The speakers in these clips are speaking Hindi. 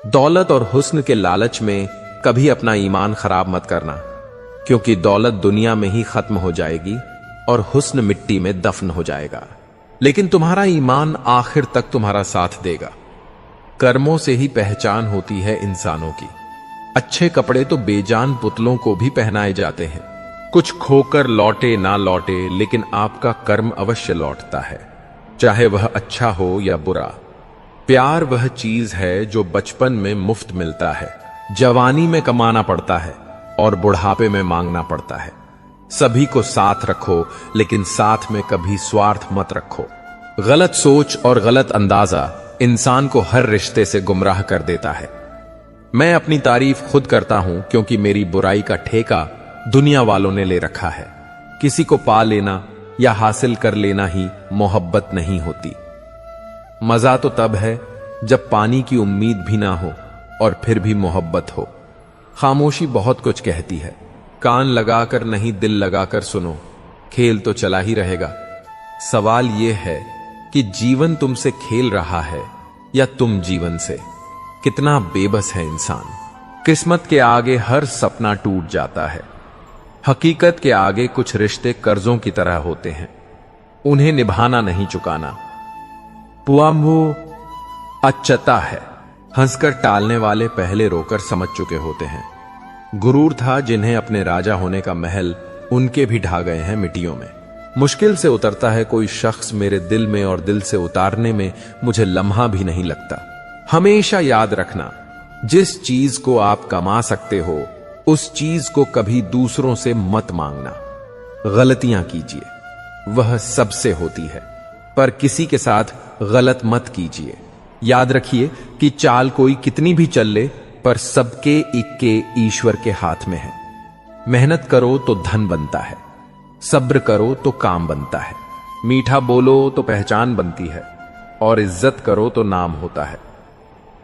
दौलत और हुस्न के लालच में कभी अपना ईमान खराब मत करना, क्योंकि दौलत दुनिया में ही खत्म हो जाएगी और हुस्न मिट्टी में दफन हो जाएगा, लेकिन तुम्हारा ईमान आखिर तक तुम्हारा साथ देगा। कर्मों से ही पहचान होती है इंसानों की। अच्छे कपड़े तो बेजान पुतलों को भी पहनाए जाते हैं। कुछ खोकर लौटे ना लौटे, लेकिन आपका कर्म अवश्य लौटता है, चाहे वह अच्छा हो या बुरा। प्यार वह चीज है जो बचपन में मुफ्त मिलता है, जवानी में कमाना पड़ता है और बुढ़ापे में मांगना पड़ता है। सभी को साथ रखो, लेकिन साथ में कभी स्वार्थ मत रखो। गलत सोच और गलत अंदाजा इंसान को हर रिश्ते से गुमराह कर देता है। मैं अपनी तारीफ खुद करता हूं, क्योंकि मेरी बुराई का ठेका दुनिया वालों ने ले रखा है। किसी को पा लेना या हासिल कर लेना ही मोहब्बत नहीं होती। मजा तो तब है जब पानी की उम्मीद भी ना हो और फिर भी मोहब्बत हो। खामोशी बहुत कुछ कहती है। कान लगाकर नहीं, दिल लगाकर सुनो, खेल तो चला ही रहेगा। सवाल यह है कि जीवन तुमसे खेल रहा है या तुम जीवन से। कितना बेबस है इंसान। किस्मत के आगे हर सपना टूट जाता है। हकीकत के आगे कुछ रिश्ते कर्जों की तरह होते हैं, उन्हें निभाना नहीं चुकाना। पुआम्बू अच्छता है। हंसकर टालने वाले पहले रोकर समझ चुके होते हैं। गुरूर था जिन्हें अपने राजा होने का महल उनके भी ढा गए हैं मिट्टियों में। मुश्किल से उतरता है कोई शख्स मेरे दिल में, और दिल से उतारने में मुझे लम्हा भी नहीं लगता। हमेशा याद रखना, जिस चीज को आप कमा सकते हो उस चीज को कभी दूसरों से मत मांगना। गलतियां कीजिए, वह सबसे होती है, पर किसी के साथ गलत मत कीजिए। याद रखिए कि चाल कोई कितनी भी चल ले, पर सबके इक्के ईश्वर के हाथ में है। मेहनत करो तो धन बनता है, सब्र करो तो काम बनता है, मीठा बोलो तो पहचान बनती है, और इज्जत करो तो नाम होता है।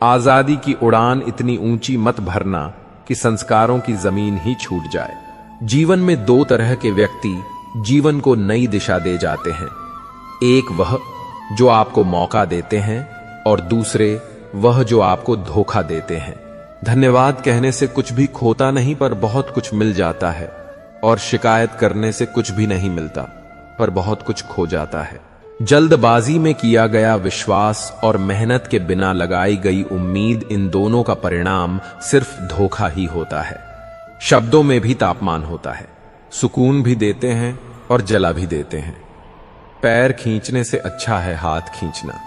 आजादी की उड़ान इतनी ऊंची मत भरना कि संस्कारों की जमीन ही छूट जाए। जीवन में दो तरह के व्यक्ति जीवन को नई दिशा दे जाते हैं। एक वह जो आपको मौका देते हैं, और दूसरे वह जो आपको धोखा देते हैं। धन्यवाद कहने से कुछ भी खोता नहीं, पर बहुत कुछ मिल जाता है, और शिकायत करने से कुछ भी नहीं मिलता, पर बहुत कुछ खो जाता है। जल्दबाजी में किया गया विश्वास और मेहनत के बिना लगाई गई उम्मीद, इन दोनों का परिणाम सिर्फ धोखा ही होता है। शब्दों में भी तापमान होता है, सुकून भी देते हैं और जला भी देते हैं। पैर खींचने से अच्छा है हाथ खींचना,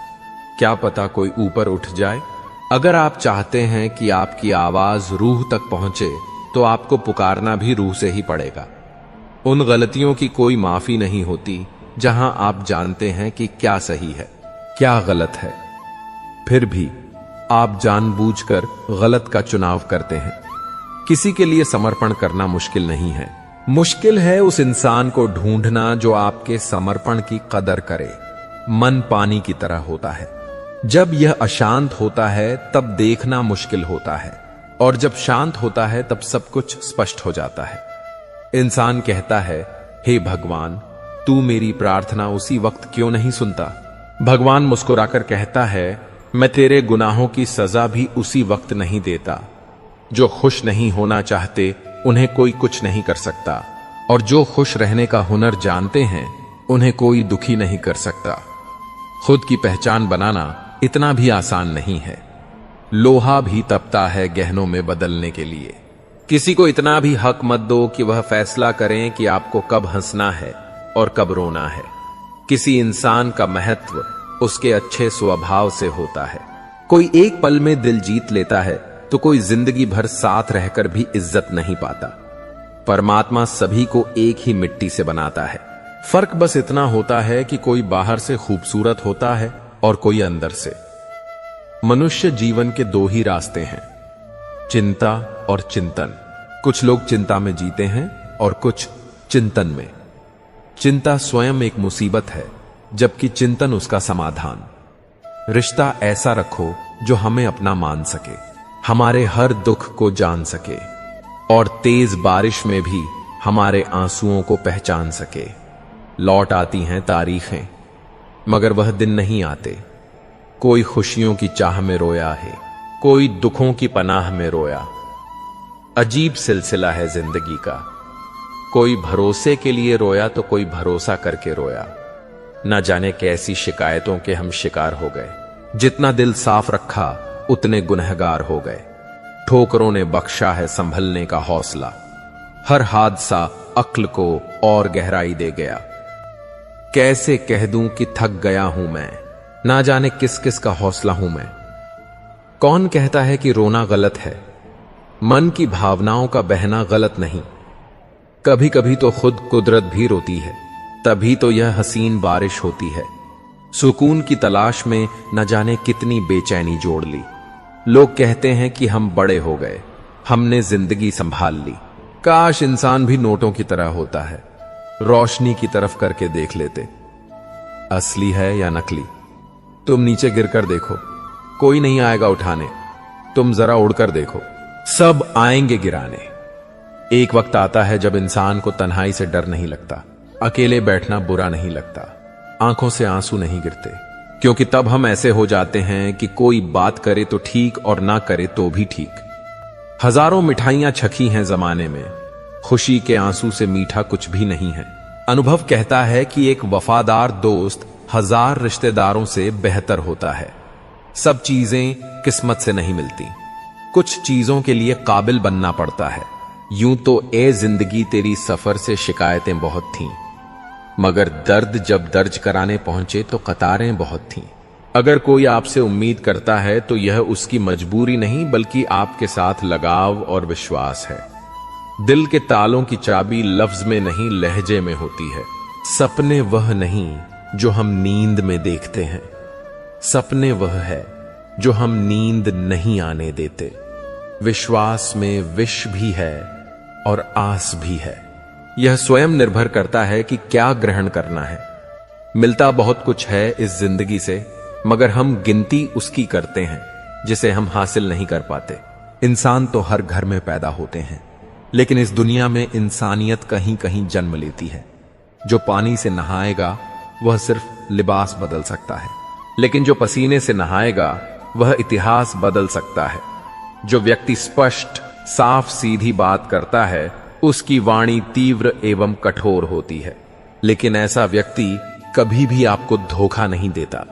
क्या पता कोई ऊपर उठ जाए। अगर आप चाहते हैं कि आपकी आवाज रूह तक पहुंचे, तो आपको पुकारना भी रूह से ही पड़ेगा। उन गलतियों की कोई माफी नहीं होती जहां आप जानते हैं कि क्या सही है, क्या गलत है, फिर भी आप जानबूझकर गलत का चुनाव करते हैं। किसी के लिए समर्पण करना मुश्किल नहीं है, मुश्किल है उस इंसान को ढूंढना जो आपके समर्पण की कदर करे। मन पानी की तरह होता है, जब यह अशांत होता है तब देखना मुश्किल होता है, और जब शांत होता है तब सब कुछ स्पष्ट हो जाता है। इंसान कहता है, हे भगवान, तू मेरी प्रार्थना उसी वक्त क्यों नहीं सुनता? भगवान मुस्कुराकर कहता है, मैं तेरे गुनाहों की सजा भी उसी वक्त नहीं देता। जो खुश नहीं होना चाहते उन्हें कोई कुछ नहीं कर सकता, और जो खुश रहने का हुनर जानते हैं उन्हें कोई दुखी नहीं कर सकता। खुद की पहचान बनाना इतना भी आसान नहीं है। लोहा भी तपता है गहनों में बदलने के लिए। किसी को इतना भी हक मत दो कि वह फैसला करें कि आपको कब हंसना है और कब रोना है। किसी इंसान का महत्व उसके अच्छे स्वभाव से होता है। कोई एक पल में दिल जीत लेता है, तो कोई जिंदगी भर साथ रहकर भी इज्जत नहीं पाता। परमात्मा सभी को एक ही मिट्टी से बनाता है। फर्क बस इतना होता है कि कोई बाहर से खूबसूरत होता है और कोई अंदर से। मनुष्य जीवन के दो ही रास्ते हैं, चिंता और चिंतन। कुछ लोग चिंता में जीते हैं और कुछ चिंतन में। चिंता स्वयं एक मुसीबत है, जबकि चिंतन उसका समाधान। रिश्ता ऐसा रखो जो हमें अपना मान सके, हमारे हर दुख को जान सके, और तेज बारिश में भी हमारे आंसुओं को पहचान सके। लौट आती हैं तारीखें, मगर वह दिन नहीं आते। कोई खुशियों की चाह में रोया है, कोई दुखों की पनाह में रोया। अजीब सिलसिला है जिंदगी का, कोई भरोसे के लिए रोया तो कोई भरोसा करके रोया। न जाने कैसी शिकायतों के हम शिकार हो गए, जितना दिल साफ रखा उतने गुनहगार हो गए। ठोकरों ने बख्शा है संभलने का हौसला, हर हादसा अक्ल को और गहराई दे गया। कैसे कह दूं कि थक गया हूं मैं, ना जाने किस किस का हौसला हूं मैं। कौन कहता है कि रोना गलत है, मन की भावनाओं का बहना गलत नहीं। कभी कभी तो खुद कुदरत भी रोती है, तभी तो यह हसीन बारिश होती है। सुकून की तलाश में न जाने कितनी बेचैनी जोड़ ली। लोग कहते हैं कि हम बड़े हो गए, हमने जिंदगी संभाल ली। काश इंसान भी नोटों की तरह होता है, रोशनी की तरफ करके देख लेते, असली है या नकली। तुम नीचे गिरकर देखो, कोई नहीं आएगा उठाने। तुम जरा उड़कर देखो, सब आएंगे गिराने। एक वक्त आता है जब इंसान को तन्हाई से डर नहीं लगता, अकेले बैठना बुरा नहीं लगता, आंखों से आंसू नहीं गिरते, क्योंकि तब हम ऐसे हो जाते हैं कि कोई बात करे तो ठीक और ना करे तो भी ठीक। हजारों मिठाइयां छकी हैं जमाने में, खुशी के आंसू से मीठा कुछ भी नहीं है। अनुभव कहता है कि एक वफादार दोस्त हजार रिश्तेदारों से बेहतर होता है। सब चीजें किस्मत से नहीं मिलती, कुछ चीजों के लिए काबिल बनना पड़ता है। यूं तो ए जिंदगी तेरी सफर से शिकायतें बहुत थीं, मगर दर्द जब दर्ज कराने पहुंचे तो कतारें बहुत थीं। अगर कोई आपसे उम्मीद करता है तो यह उसकी मजबूरी नहीं बल्कि आपके साथ लगाव और विश्वास है। दिल के तालों की चाबी लफ्ज में नहीं लहजे में होती है। सपने वह नहीं जो हम नींद में देखते हैं, सपने वह है जो हम नींद नहीं आने देते। विश्वास में विष भी है और आस भी है। यह स्वयं निर्भर करता है कि क्या ग्रहण करना है। मिलता बहुत कुछ है इस जिंदगी से, मगर हम गिनती उसकी करते हैं जिसे हम हासिल नहीं कर पाते। इंसान तो हर घर में पैदा होते हैं, लेकिन इस दुनिया में इंसानियत कहीं कहीं जन्म लेती है। जो पानी से नहाएगा वह सिर्फ लिबास बदल सकता है, लेकिन जो पसीने से नहाएगा वह इतिहास बदल सकता है। जो व्यक्ति स्पष्ट साफ सीधी बात करता है उसकी वाणी तीव्र एवं कठोर होती है, लेकिन ऐसा व्यक्ति कभी भी आपको धोखा नहीं देता।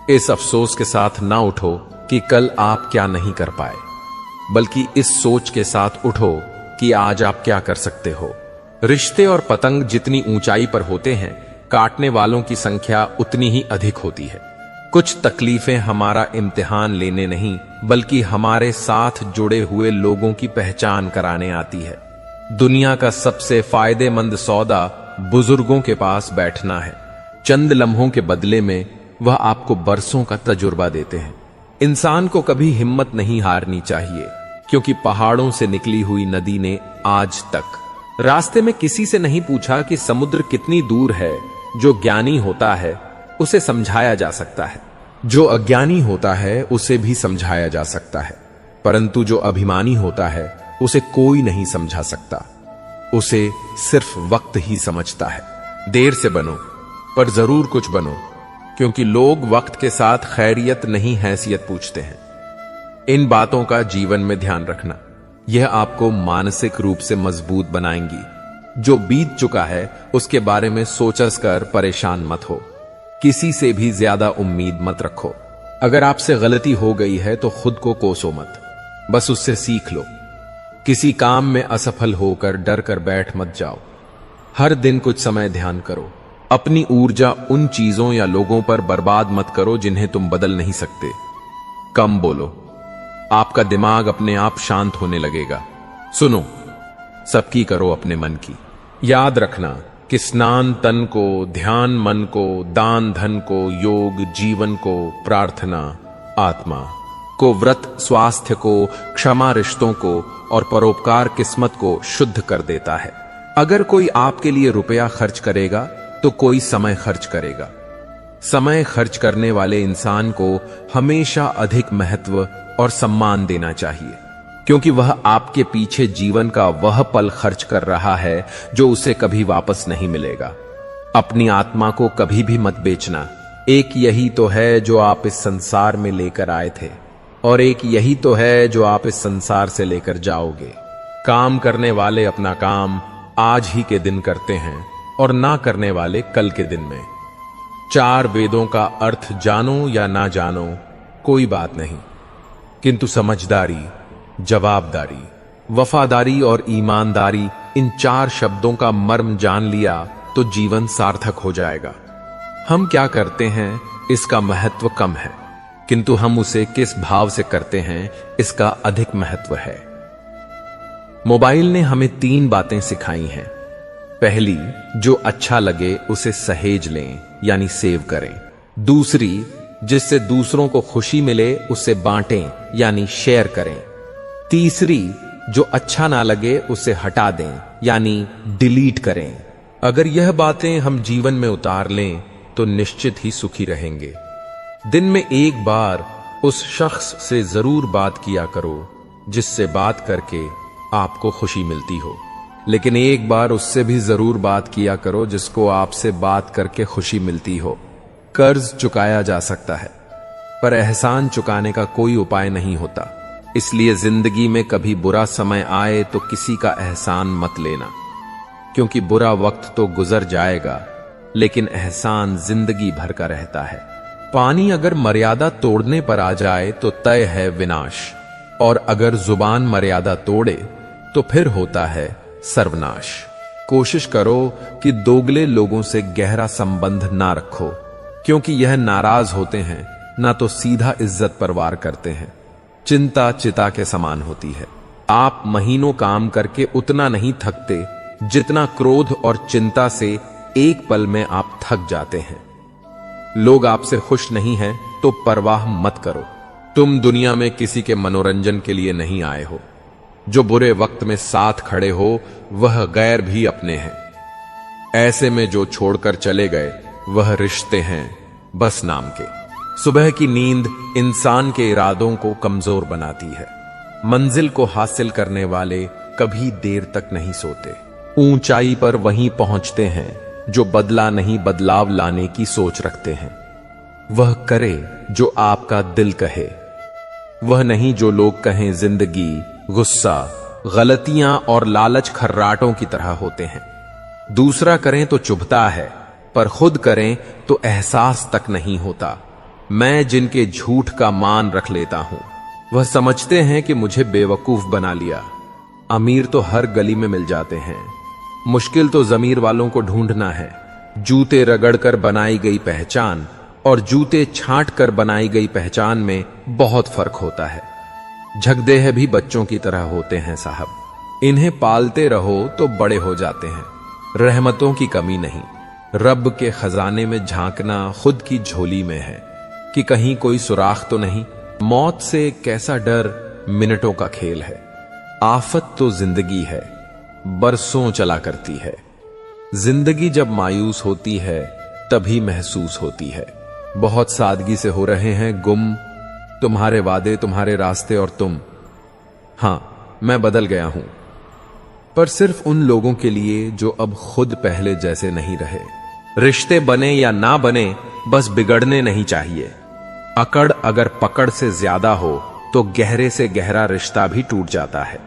इस अफसोस के साथ ना उठो कि कल आप क्या नहीं कर पाए, बल्कि इस सोच के साथ उठो कि आज आप क्या कर सकते हो। रिश्ते और पतंग जितनी ऊंचाई पर होते हैं, काटने वालों की संख्या उतनी ही अधिक होती है। कुछ तकलीफें हमारा इम्तिहान लेने नहीं बल्कि हमारे साथ जुड़े हुए लोगों की पहचान कराने आती है। दुनिया का सबसे फायदेमंद सौदा बुजुर्गों के पास बैठना है। चंद लम्हों के बदले में वह आपको बरसों का तजुर्बा देते हैं। इंसान को कभी हिम्मत नहीं हारनी चाहिए, क्योंकि पहाड़ों से निकली हुई नदी ने आज तक रास्ते में किसी से नहीं पूछा कि समुद्र कितनी दूर है। जो ज्ञानी होता है उसे समझाया जा सकता है, जो अज्ञानी होता है उसे भी समझाया जा सकता है, परंतु जो अभिमानी होता है उसे कोई नहीं समझा सकता। उसे सिर्फ वक्त ही समझता है। देर से बनो पर जरूर कुछ बनो, क्योंकि लोग वक्त के साथ खैरियत नहीं हैसियत पूछते हैं। इन बातों का जीवन में ध्यान रखना, यह आपको मानसिक रूप से मजबूत बनाएंगी। जो बीत चुका है उसके बारे में सोचस कर परेशान मत हो। किसी से भी ज्यादा उम्मीद मत रखो। अगर आपसे गलती हो गई है तो खुद को कोसो मत, बस उससे सीख लो। किसी काम में असफल होकर डर कर बैठ मत जाओ। हर दिन कुछ समय ध्यान करो। अपनी ऊर्जा उन चीजों या लोगों पर बर्बाद मत करो जिन्हें तुम बदल नहीं सकते। कम बोलो, आपका दिमाग अपने आप शांत होने लगेगा। सुनो, सबकी करो अपने मन की। याद रखना कि स्नान तन को, ध्यान मन को, दान धन को, योग जीवन को, प्रार्थना आत्मा को, व्रत स्वास्थ्य को, क्षमा रिश्तों को और परोपकार किस्मत को शुद्ध कर देता है। अगर कोई आपके लिए रुपया खर्च करेगा तो कोई समय खर्च करेगा। समय खर्च करने वाले इंसान को हमेशा अधिक महत्व और सम्मान देना चाहिए, क्योंकि वह आपके पीछे जीवन का वह पल खर्च कर रहा है जो उसे कभी वापस नहीं मिलेगा। अपनी आत्मा को कभी भी मत बेचना। एक यही तो है जो आप इस संसार में लेकर आए थे। और एक यही तो है जो आप इस संसार से लेकर जाओगे। काम करने वाले अपना काम आज ही के दिन करते हैं और ना करने वाले कल के दिन में। 4 वेदों का अर्थ जानो या ना जानो कोई बात नहीं, किंतु समझदारी, जवाबदारी, वफादारी और ईमानदारी, इन 4 शब्दों का मर्म जान लिया तो जीवन सार्थक हो जाएगा। हम क्या करते हैं इसका महत्व कम है, किंतु हम उसे किस भाव से करते हैं इसका अधिक महत्व है। मोबाइल ने हमें 3 बातें सिखाई हैं। पहली, जो अच्छा लगे उसे सहेज लें यानी सेव करें। दूसरी, जिससे दूसरों को खुशी मिले उसे बांटें यानी शेयर करें। तीसरी, जो अच्छा ना लगे उसे हटा दें यानी डिलीट करें। अगर यह बातें हम जीवन में उतार लें तो निश्चित ही सुखी रहेंगे। दिन में एक बार उस शख्स से जरूर बात किया करो जिससे बात करके आपको खुशी मिलती हो, लेकिन एक बार उससे भी जरूर बात किया करो जिसको आपसे बात करके खुशी मिलती हो। कर्ज चुकाया जा सकता है, पर एहसान चुकाने का कोई उपाय नहीं होता। इसलिए जिंदगी में कभी बुरा समय आए तो किसी का एहसान मत लेना, क्योंकि बुरा वक्त तो गुजर जाएगा लेकिन एहसान जिंदगी भर का रहता है। पानी अगर मर्यादा तोड़ने पर आ जाए तो तय है विनाश, और अगर जुबान मर्यादा तोड़े तो फिर होता है सर्वनाश। कोशिश करो कि दोगले लोगों से गहरा संबंध ना रखो, क्योंकि यह नाराज होते हैं ना तो सीधा इज्जत पर वार करते हैं। चिंता चिता के समान होती है। आप महीनों काम करके उतना नहीं थकते जितना क्रोध और चिंता से एक पल में आप थक जाते हैं। लोग आपसे खुश नहीं हैं तो परवाह मत करो। तुम दुनिया में किसी के मनोरंजन के लिए नहीं आए हो। जो बुरे वक्त में साथ खड़े हो वह गैर भी अपने हैं। ऐसे में जो छोड़कर चले गए वह रिश्ते हैं बस नाम के। सुबह की नींद इंसान के इरादों को कमजोर बनाती है। मंजिल को हासिल करने वाले कभी देर तक नहीं सोते। ऊंचाई पर वहीं पहुंचते हैं जो बदला नहीं बदलाव लाने की सोच रखते हैं। वह करे जो आपका दिल कहे, वह नहीं जो लोग कहें। जिंदगी, गुस्सा, गलतियां और लालच खर्राटों की तरह होते हैं। दूसरा करें तो चुभता है, पर खुद करें तो एहसास तक नहीं होता। मैं जिनके झूठ का मान रख लेता हूं वह समझते हैं कि मुझे बेवकूफ बना लिया। अमीर तो हर गली में मिल जाते हैं, मुश्किल तो जमीर वालों को ढूंढना है। जूते रगड़कर बनाई गई पहचान और जूते छांट कर बनाई गई पहचान में बहुत फर्क होता है। झगदेह भी बच्चों की तरह होते हैं साहब, इन्हें पालते रहो तो बड़े हो जाते हैं। रहमतों की कमी नहीं। रब के खजाने में झांकना खुद की झोली में है कि कहीं कोई सुराख तो नहीं। मौत से कैसा डर, मिनटों का खेल है। आफत तो जिंदगी है, बरसों चला करती है। जिंदगी जब मायूस होती है तभी महसूस होती है। बहुत सादगी से हो रहे हैं गुम तुम्हारे वादे, तुम्हारे रास्ते और तुम। हां, मैं बदल गया हूं, पर सिर्फ उन लोगों के लिए जो अब खुद पहले जैसे नहीं रहे। रिश्ते बने या ना बने, बस बिगड़ने नहीं चाहिए। अकड़ अगर पकड़ से ज्यादा हो तो गहरे से गहरा रिश्ता भी टूट जाता है।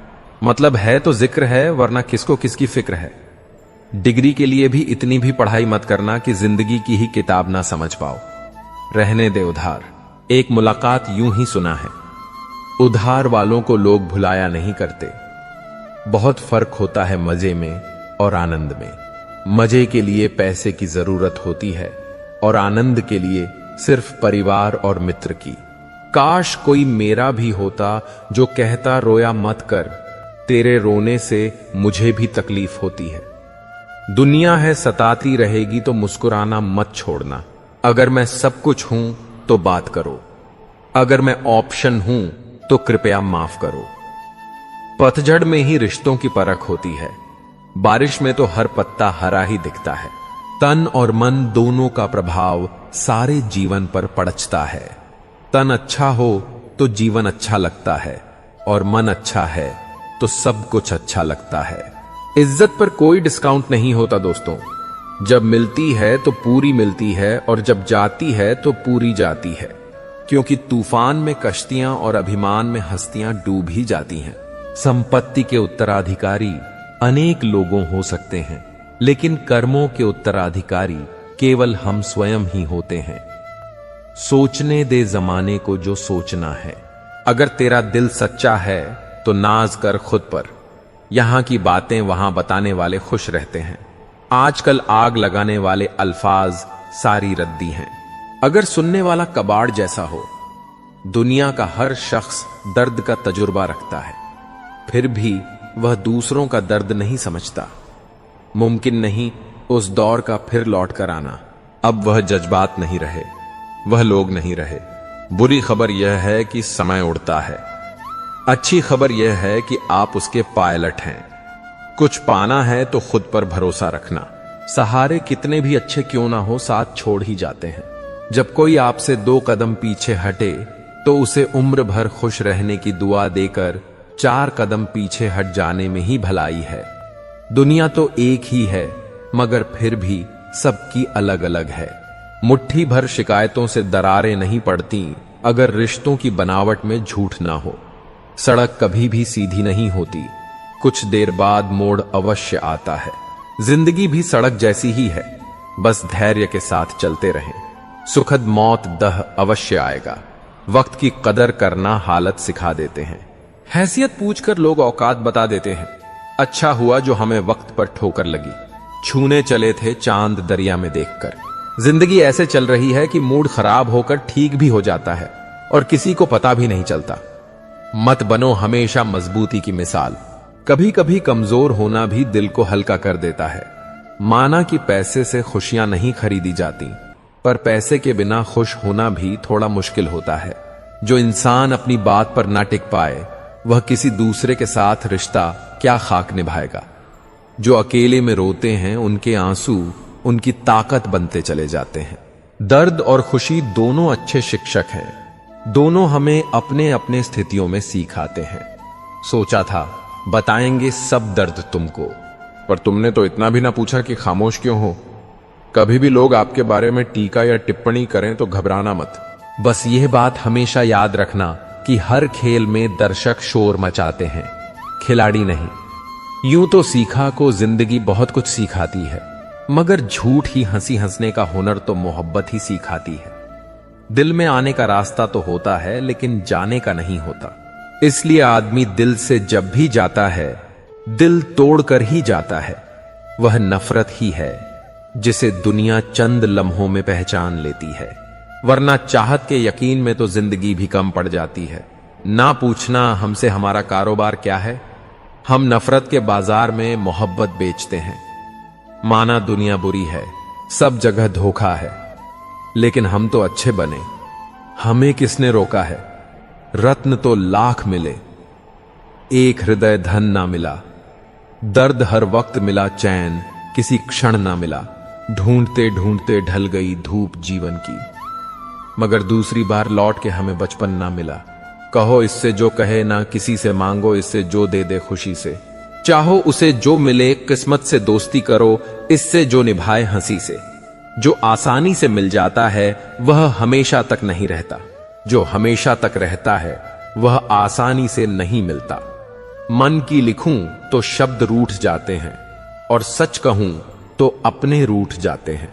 मतलब है तो जिक्र है, वरना किसको किसकी फिक्र है। डिग्री के लिए भी इतनी भी पढ़ाई मत करना कि जिंदगी की ही किताब ना समझ पाओ। रहने दे उधार। एक मुलाकात यूं ही सुना है, उधार वालों को लोग भुलाया नहीं करते। बहुत फर्क होता है मजे में और आनंद में। मजे के लिए पैसे की जरूरत होती है और आनंद के लिए सिर्फ परिवार और मित्र की। काश कोई मेरा भी होता जो कहता रोया मत कर, तेरे रोने से मुझे भी तकलीफ होती है। दुनिया है सताती रहेगी तो मुस्कुराना मत छोड़ना। अगर मैं सब कुछ हूं तो बात करो, अगर मैं ऑप्शन हूं तो कृपया माफ करो। पतझड़ में ही रिश्तों की परख होती है, बारिश में तो हर पत्ता हरा ही दिखता है। तन और मन दोनों का प्रभाव सारे जीवन पर पड़ता है। तन अच्छा हो तो जीवन अच्छा लगता है, और मन अच्छा है तो सब कुछ अच्छा लगता है। इज्जत पर कोई डिस्काउंट नहीं होता दोस्तों। जब मिलती है तो पूरी मिलती है, और जब जाती है तो पूरी जाती है। क्योंकि तूफान में कश्तियां और अभिमान में हस्तियां डूब ही जाती हैं। संपत्ति के उत्तराधिकारी अनेक लोगों हो सकते हैं, लेकिन कर्मों के उत्तराधिकारी केवल हम स्वयं ही होते हैं। सोचने दे जमाने को जो सोचना है। अगर तेरा दिल सच्चा है तो नाज कर खुद पर। यहां की बातें वहां बताने वाले खुश रहते हैं। आजकल आग लगाने वाले अल्फाज सारी रद्दी हैं। अगर सुनने वाला कबाड़ जैसा हो। दुनिया का हर शख्स दर्द का तजुर्बा रखता है, फिर भी वह दूसरों का दर्द नहीं समझता। मुमकिन नहीं उस दौर का फिर लौट कर आना। अब वह जज्बात नहीं रहे, वह लोग नहीं रहे। बुरी खबर यह है कि समय उड़ता है। अच्छी खबर यह है कि आप उसके पायलट हैं। कुछ पाना है तो खुद पर भरोसा रखना। सहारे कितने भी अच्छे क्यों ना हो, साथ छोड़ ही जाते हैं। जब कोई आपसे 2 कदम पीछे हटे तो उसे उम्र भर खुश रहने की दुआ देकर 4 कदम पीछे हट जाने में ही भलाई है। दुनिया तो एक ही है, मगर फिर भी सबकी अलग अलग है। मुट्ठी भर शिकायतों से दरारें नहीं पड़ती अगर रिश्तों की बनावट में झूठ ना हो। सड़क कभी भी सीधी नहीं होती, कुछ देर बाद मोड़ अवश्य आता है। जिंदगी भी सड़क जैसी ही है, बस धैर्य के साथ चलते रहें। सुखद मौत दह अवश्य आएगा। वक्त की कदर करना हालत सिखा देते हैं। हैसियत पूछकर लोग औकात बता देते हैं। अच्छा हुआ जो हमें वक्त पर ठोकर लगी। छूने चले थे चांद दरिया में देखकर। जिंदगी ऐसे चल रही है कि मूड खराब होकर ठीक भी हो जाता है और किसी को पता भी नहीं चलता। मत बनो हमेशा मजबूती की मिसाल। कभी कभी कमजोर होना भी दिल को हल्का कर देता है। माना कि पैसे से खुशियां नहीं खरीदी जाती, पर पैसे के बिना खुश होना भी थोड़ा मुश्किल होता है। जो इंसान अपनी बात पर ना टिक पाए, वह किसी दूसरे के साथ रिश्ता क्या खाक निभाएगा। जो अकेले में रोते हैं, उनके आंसू उनकी ताकत बनते चले जाते हैं। दर्द और खुशी दोनों अच्छे शिक्षक हैं। दोनों हमें अपने अपने स्थितियों में सिखाते हैं। सोचा था बताएंगे सब दर्द तुमको, पर तुमने तो इतना भी ना पूछा कि खामोश क्यों हो। कभी भी लोग आपके बारे में टीका या टिप्पणी करें तो घबराना मत। बस यह बात हमेशा याद रखना कि हर खेल में दर्शक शोर मचाते हैं, खिलाड़ी नहीं। यूं तो सीखा को जिंदगी बहुत कुछ सिखाती है, मगर झूठ ही हंसी हंसने का हुनर तो मोहब्बत ही सिखाती है। दिल में आने का रास्ता तो होता है, लेकिन जाने का नहीं होता। इसलिए आदमी दिल से जब भी जाता है, दिल तोड़कर ही जाता है। वह नफरत ही है जिसे दुनिया चंद लम्हों में पहचान लेती है, वरना चाहत के यकीन में तो जिंदगी भी कम पड़ जाती है। ना पूछना हमसे हमारा कारोबार क्या है। हम नफरत के बाजार में मोहब्बत बेचते हैं। माना दुनिया बुरी है, सब जगह धोखा है, लेकिन हम तो अच्छे बने। हमें किसने रोका है। रत्न तो लाख मिले, एक हृदय धन ना मिला। दर्द हर वक्त मिला, चैन किसी क्षण ना मिला। ढूंढते ढूंढते ढल गई धूप जीवन की, मगर दूसरी बार लौट के हमें बचपन ना मिला। कहो इससे जो कहे ना, किसी से मांगो इससे जो दे दे खुशी से। चाहो उसे जो मिले, किस्मत से दोस्ती करो इससे जो निभाए हंसी से। जो आसानी से मिल जाता है वह हमेशा तक नहीं रहता। जो हमेशा तक रहता है वह आसानी से नहीं मिलता। मन की लिखूं तो शब्द रूठ जाते हैं, और सच कहूं तो अपने रूठ जाते हैं।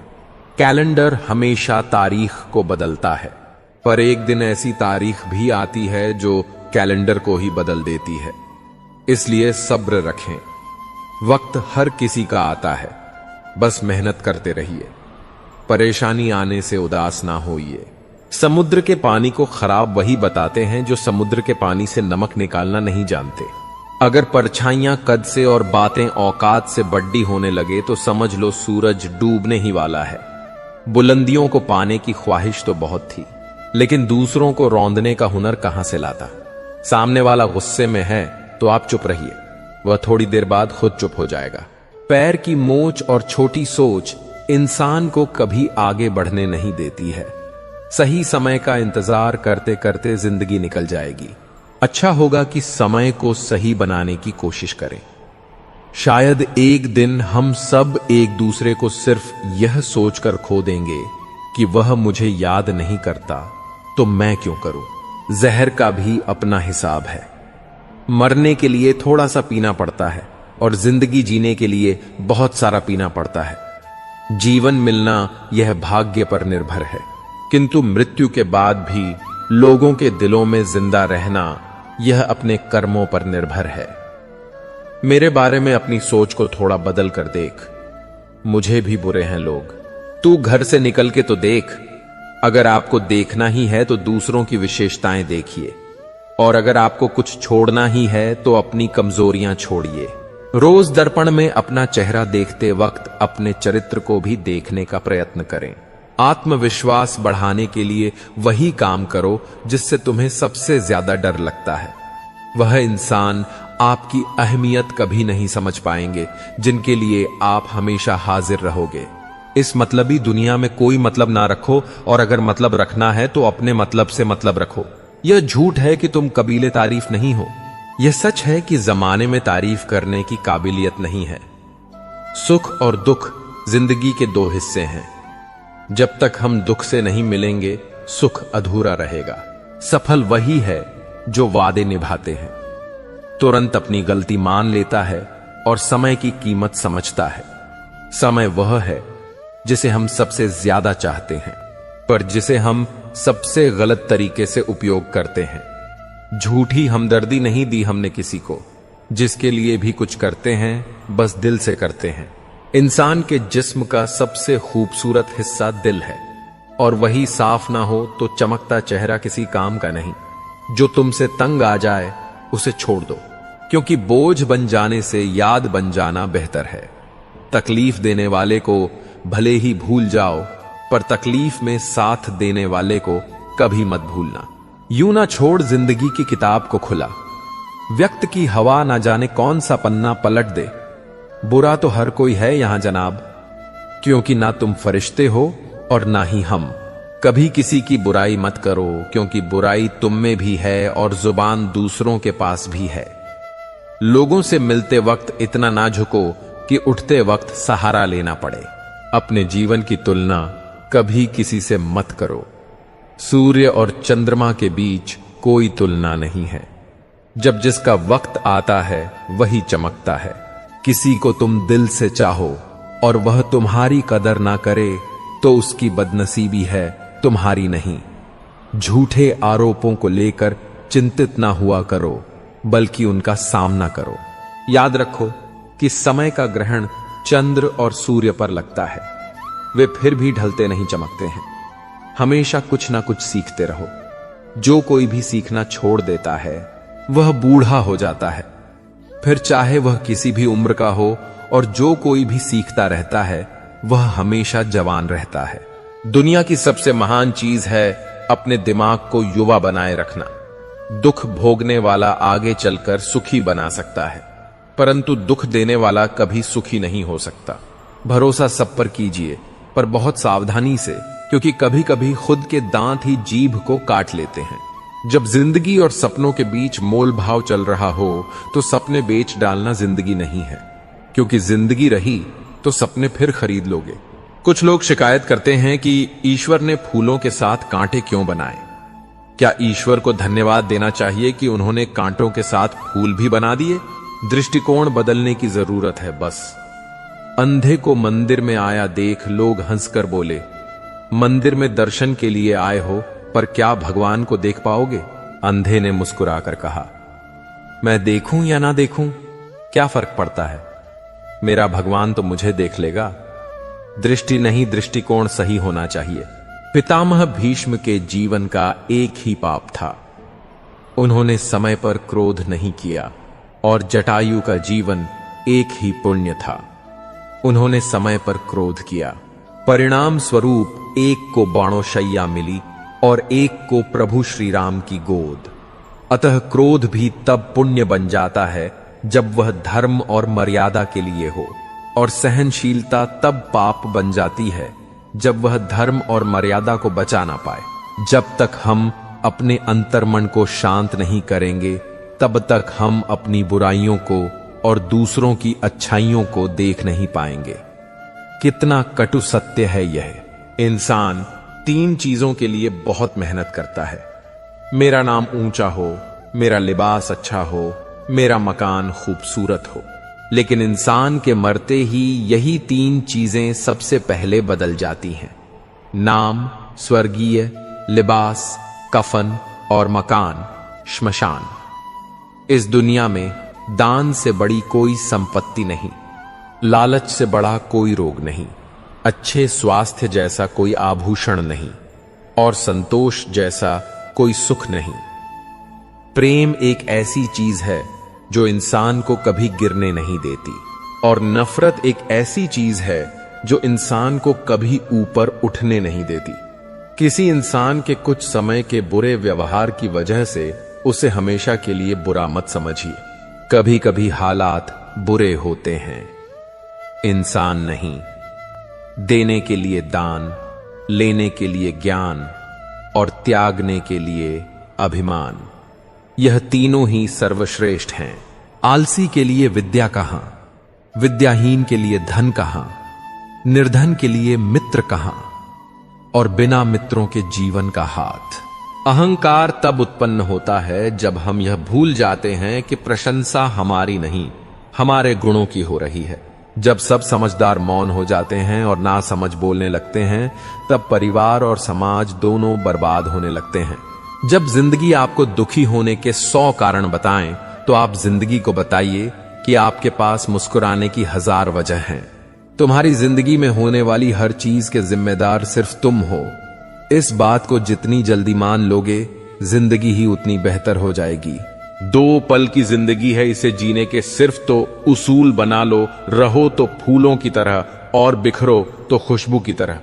कैलेंडर हमेशा तारीख को बदलता है, पर एक दिन ऐसी तारीख भी आती है जो कैलेंडर को ही बदल देती है। इसलिए सब्र रखें। वक्त हर किसी का आता है, बस मेहनत करते रहिए। परेशानी आने से उदास ना होइए। समुद्र के पानी को खराब वही बताते हैं जो समुद्र के पानी से नमक निकालना नहीं जानते। अगर परछाइयां कद से और बातें औकात से बड्डी होने लगे तो समझ लो सूरज डूबने ही वाला है। बुलंदियों को पाने की ख्वाहिश तो बहुत थी, लेकिन दूसरों को रौंदने का हुनर कहां से लाता। सामने वाला गुस्से में है तो आप चुप रहिए, वह थोड़ी देर बाद खुद चुप हो जाएगा। पैर की मोच और छोटी सोच इंसान को कभी आगे बढ़ने नहीं देती है। सही समय का इंतजार करते करते जिंदगी निकल जाएगी। अच्छा होगा कि समय को सही बनाने की कोशिश करें। शायद एक दिन हम सब एक दूसरे को सिर्फ यह सोचकर खो देंगे कि वह मुझे याद नहीं करता तो मैं क्यों करूं। जहर का भी अपना हिसाब है। मरने के लिए थोड़ा सा पीना पड़ता है और जिंदगी जीने के लिए बहुत सारा पीना पड़ता है। जीवन मिलना यह भाग्य पर निर्भर है, किंतु मृत्यु के बाद भी लोगों के दिलों में जिंदा रहना यह अपने कर्मों पर निर्भर है। मेरे बारे में अपनी सोच को थोड़ा बदल कर देख। मुझे भी बुरे हैं लोग। तू घर से निकल के तो देख। अगर आपको देखना ही है तो दूसरों की विशेषताएं देखिए, और अगर आपको कुछ छोड़ना ही है तो अपनी कमजोरियां छोड़िए। रोज दर्पण में अपना चेहरा देखते वक्त अपने चरित्र को भी देखने का प्रयत्न करें। आत्मविश्वास बढ़ाने के लिए वही काम करो जिससे तुम्हें सबसे ज्यादा डर लगता है। वह इंसान आपकी अहमियत कभी नहीं समझ पाएंगे जिनके लिए आप हमेशा हाजिर रहोगे। इस मतलबी दुनिया में कोई मतलब ना रखो, और अगर मतलब रखना है तो अपने मतलब से मतलब रखो। यह झूठ है कि तुम कबीले तारीफ नहीं हो। यह सच है कि जमाने में तारीफ करने की काबिलियत नहीं है। सुख और दुख जिंदगी के दो हिस्से हैं। जब तक हम दुख से नहीं मिलेंगे, सुख अधूरा रहेगा। सफल वही है जो वादे निभाते हैं, तुरंत अपनी गलती मान लेता है और समय की कीमत समझता है। समय वह है जिसे हम सबसे ज्यादा चाहते हैं, पर जिसे हम सबसे गलत तरीके से उपयोग करते हैं। झूठी हमदर्दी नहीं दी हमने किसी को। जिसके लिए भी कुछ करते हैं बस दिल से करते हैं। इंसान के जिस्म का सबसे खूबसूरत हिस्सा दिल है, और वही साफ ना हो तो चमकता चेहरा किसी काम का नहीं। जो तुमसे तंग आ जाए उसे छोड़ दो, क्योंकि बोझ बन जाने से याद बन जाना बेहतर है। तकलीफ देने वाले को भले ही भूल जाओ, पर तकलीफ में साथ देने वाले को कभी मत भूलना। यूं ना छोड़ जिंदगी की किताब को खुला। व्यक्त की हवा ना जाने कौन सा पन्ना पलट दे। बुरा तो हर कोई है यहां जनाब, क्योंकि ना तुम फरिश्ते हो और ना ही हम। कभी किसी की बुराई मत करो, क्योंकि बुराई तुम में भी है और जुबान दूसरों के पास भी है। लोगों से मिलते वक्त इतना ना झुको कि उठते वक्त सहारा लेना पड़े। अपने जीवन की तुलना कभी किसी से मत करो। सूर्य और चंद्रमा के बीच कोई तुलना नहीं है। जब जिसका वक्त आता है वही चमकता है। किसी को तुम दिल से चाहो और वह तुम्हारी कदर ना करे तो उसकी बदनसीबी है, तुम्हारी नहीं। झूठे आरोपों को लेकर चिंतित ना हुआ करो, बल्कि उनका सामना करो। याद रखो कि समय का ग्रहण चंद्र और सूर्य पर लगता है। वे फिर भी ढलते नहीं, चमकते हैं। हमेशा कुछ ना कुछ सीखते रहो। जो कोई भी सीखना छोड़ देता है वह बूढ़ा हो जाता है, फिर चाहे वह किसी भी उम्र का हो, और जो कोई भी सीखता रहता है वह हमेशा जवान रहता है। दुनिया की सबसे महान चीज है अपने दिमाग को युवा बनाए रखना। दुख भोगने वाला आगे चलकर सुखी बना सकता है, परंतु दुख देने वाला कभी सुखी नहीं हो सकता। भरोसा सब पर कीजिए, पर बहुत सावधानी से, क्योंकि कभी कभी खुद के दांत ही जीभ को काट लेते हैं। जब जिंदगी और सपनों के बीच मोल भाव चल रहा हो तो सपने बेच डालना जिंदगी नहीं है, क्योंकि जिंदगी रही तो सपने फिर खरीद लोगे। कुछ लोग शिकायत करते हैं कि ईश्वर ने फूलों के साथ कांटे क्यों बनाए। क्या ईश्वर को धन्यवाद देना चाहिए कि उन्होंने कांटों के साथ फूल भी बना दिए? दृष्टिकोण बदलने की जरूरत है बस। अंधे को मंदिर में आया देख लोग हंसकर बोले, मंदिर में दर्शन के लिए आए हो, पर क्या भगवान को देख पाओगे? अंधे ने मुस्कुराकर कहा, मैं देखूं या ना देखूं, क्या फर्क पड़ता है? मेरा भगवान तो मुझे देख लेगा। दृष्टि नहीं, दृष्टिकोण सही होना चाहिए। पितामह भीष्म के जीवन का एक ही पाप था, उन्होंने समय पर क्रोध नहीं किया, और जटायु का जीवन एक ही पुण्य था, उन्होंने समय पर क्रोध किया। परिणाम स्वरूप एक को बाणोशय्या मिली और एक को प्रभु श्री राम की गोद। अतः क्रोध भी तब पुण्य बन जाता है जब वह धर्म और मर्यादा के लिए हो, और सहनशीलता तब पाप बन जाती है जब वह धर्म और मर्यादा को बचा ना पाए। जब तक हम अपने अंतर्मन को शांत नहीं करेंगे, तब तक हम अपनी बुराइयों को और दूसरों की अच्छाइयों को देख नहीं पाएंगे। कितना कटु सत्य है यह। इंसान 3 चीजों के लिए बहुत मेहनत करता है। मेरा नाम ऊंचा हो, मेरा लिबास अच्छा हो, मेरा मकान खूबसूरत हो। लेकिन इंसान के मरते ही यही 3 चीजें सबसे पहले बदल जाती हैं। नाम स्वर्गीय, लिबास कफन और मकान श्मशान। इस दुनिया में दान से बड़ी कोई संपत्ति नहीं, लालच से बड़ा कोई रोग नहीं, अच्छे स्वास्थ्य जैसा कोई आभूषण नहीं और संतोष जैसा कोई सुख नहीं। प्रेम एक ऐसी चीज है जो इंसान को कभी गिरने नहीं देती और नफरत एक ऐसी चीज है जो इंसान को कभी ऊपर उठने नहीं देती। किसी इंसान के कुछ समय के बुरे व्यवहार की वजह से उसे हमेशा के लिए बुरा मत समझिए। कभी कभी हालात बुरे होते हैं, इंसान नहीं। देने के लिए दान, लेने के लिए ज्ञान और त्यागने के लिए अभिमान, यह तीनों ही सर्वश्रेष्ठ हैं। आलसी के लिए विद्या कहां, विद्याहीन के लिए धन कहां, निर्धन के लिए मित्र कहां और बिना मित्रों के जीवन का हाथ। अहंकार तब उत्पन्न होता है जब हम यह भूल जाते हैं कि प्रशंसा हमारी नहीं, हमारे गुणों की हो रही है। जब सब समझदार मौन हो जाते हैं और ना समझ बोलने लगते हैं, तब परिवार और समाज दोनों बर्बाद होने लगते हैं। जब जिंदगी आपको दुखी होने के 100 कारण बताएं, तो आप जिंदगी को बताइए कि आपके पास मुस्कुराने की 1000 वजह हैं। तुम्हारी जिंदगी में होने वाली हर चीज के जिम्मेदार सिर्फ तुम हो। इस बात को जितनी जल्दी मान लोगे, जिंदगी ही उतनी बेहतर हो जाएगी। 2 पल की जिंदगी है, इसे जीने के सिर्फ तो उसूल बना लो। रहो तो फूलों की तरह और बिखरो तो खुशबू की तरह।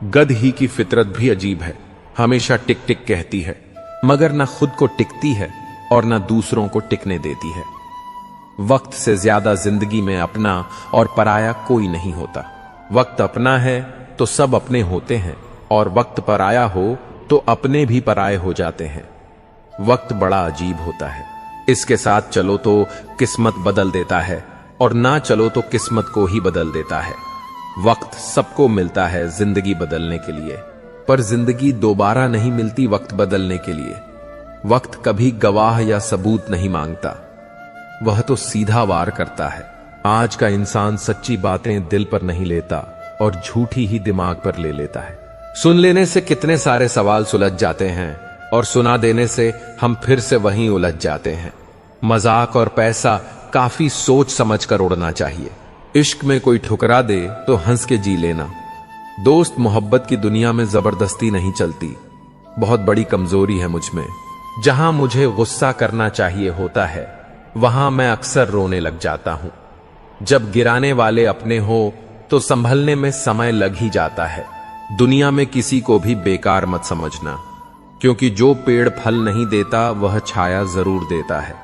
गध ही की फितरत भी अजीब है, हमेशा टिक टिक कहती है, मगर ना खुद को टिकती है और ना दूसरों को टिकने देती है। वक्त से ज्यादा जिंदगी में अपना और पराया कोई नहीं होता। वक्त अपना है तो सब अपने होते हैं और वक्त पराया हो तो अपने भी पराये हो जाते हैं। वक्त बड़ा अजीब होता है, इसके साथ चलो तो किस्मत बदल देता है और ना चलो तो किस्मत को ही बदल देता है। वक्त सबको मिलता है जिंदगी बदलने के लिए, पर जिंदगी दोबारा नहीं मिलती वक्त बदलने के लिए। वक्त कभी गवाह या सबूत नहीं मांगता, वह तो सीधा वार करता है। आज का इंसान सच्ची बातें दिल पर नहीं लेता और झूठी ही दिमाग पर ले लेता है। सुन लेने से कितने सारे सवाल सुलझ जाते हैं और सुना देने से हम फिर से वहीं उलझ जाते हैं। मजाक और पैसा काफी सोच समझ कर उड़ना चाहिए। इश्क में कोई ठुकरा दे तो हंस के जी लेना। दोस्त मोहब्बत की दुनिया में जबरदस्ती नहीं चलती, बहुत बड़ी कमजोरी है मुझ में। जहां मुझे गुस्सा करना चाहिए होता है, वहां मैं अक्सर रोने लग जाता हूं। जब गिराने वाले अपने हो तो संभलने में समय लग ही जाता है। दुनिया में किसी को भी बेकार मत समझना, क्योंकि जो पेड़ फल नहीं देता वह छाया जरूर देता है।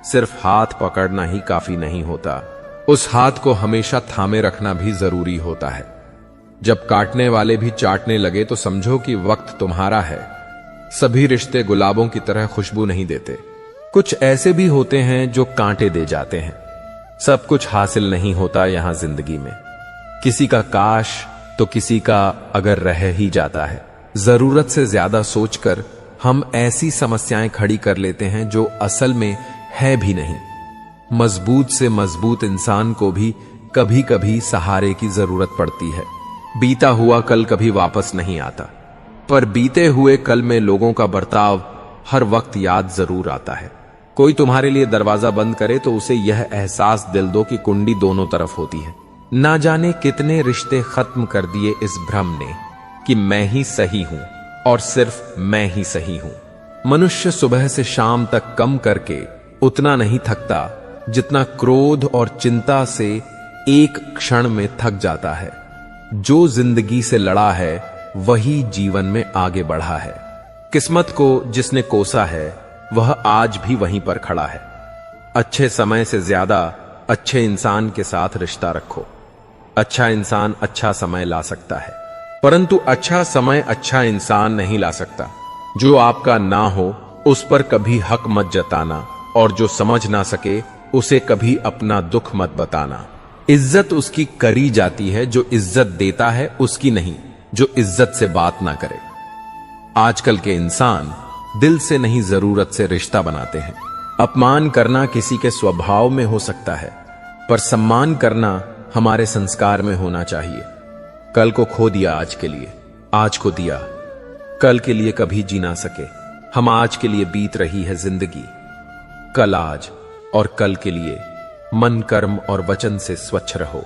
सिर्फ हाथ पकड़ना ही काफी नहीं होता, उस हाथ को हमेशा थामे रखना भी जरूरी होता है। जब काटने वाले भी चाटने लगे तो समझो कि वक्त तुम्हारा है। सभी रिश्ते गुलाबों की तरह खुशबू नहीं देते, कुछ ऐसे भी होते हैं जो कांटे दे जाते हैं। सब कुछ हासिल नहीं होता यहां जिंदगी में, किसी का काश तो किसी का अगर रह ही जाता है। जरूरत से ज्यादा सोचकर हम ऐसी समस्याएं खड़ी कर लेते हैं जो असल में है भी नहीं। मजबूत से मजबूत इंसान को भी कभी कभी सहारे की जरूरत पड़ती है। बीता हुआ कल कभी वापस नहीं आता, पर बीते हुए कल में लोगों का बर्ताव हर वक्त याद जरूर आता है। कोई तुम्हारे लिए दरवाजा बंद करे तो उसे यह एहसास दिल दो कि कुंडी दोनों तरफ होती है। ना जाने कितने रिश्ते खत्म कर दिए इस भ्रम ने कि मैं ही सही हूं और सिर्फ मैं ही सही हूं। मनुष्य सुबह से शाम तक कम करके उतना नहीं थकता जितना क्रोध और चिंता से एक क्षण में थक जाता है। जो जिंदगी से लड़ा है वही जीवन में आगे बढ़ा है। किस्मत को जिसने कोसा है वह आज भी वहीं पर खड़ा है। अच्छे समय से ज्यादा अच्छे इंसान के साथ रिश्ता रखो। अच्छा इंसान अच्छा समय ला सकता है, परंतु अच्छा समय अच्छा इंसान नहीं ला सकता। जो आपका ना हो उस पर कभी हक मत जताना, और जो समझ ना सके उसे कभी अपना दुख मत बताना। इज्जत उसकी करी जाती है जो इज्जत देता है, उसकी नहीं। जो इज्जत से बात ना करे। आजकल के इंसान दिल से नहीं जरूरत से रिश्ता बनाते हैं। अपमान करना किसी के स्वभाव में हो सकता है, पर सम्मान करना हमारे संस्कार में होना चाहिए। कल को खो दिया आज के लिए, आज को दिया कल के लिए कभी जी ना सके। हम आज के लिए बीत रही है जिंदगी, कल आज और कल के लिए मन कर्म और वचन से स्वच्छ रहो।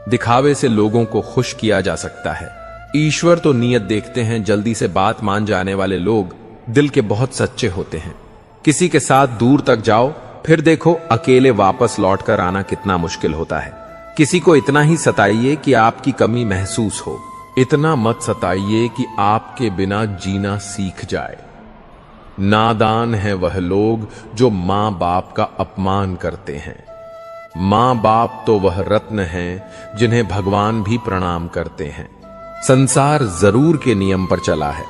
दिखावे से लोगों को खुश किया जा सकता है। ईश्वर तो नीयत देखते हैं। जल्दी से बात मान जाने वाले लोग दिल के बहुत सच्चे होते हैं। किसी के साथ दूर तक जाओ, फिर देखो अकेले वापस लौटकर आना कितना मुश्किल होता है। किसी को इतना ही सताइए कि आपकी कमी महसूस हो, इतना मत सताइए कि आपके बिना जीना सीख जाए। नादान है वह लोग जो मां बाप का अपमान करते हैं। मां बाप तो वह रत्न हैं जिन्हें भगवान भी प्रणाम करते हैं। संसार जरूर के नियम पर चला है।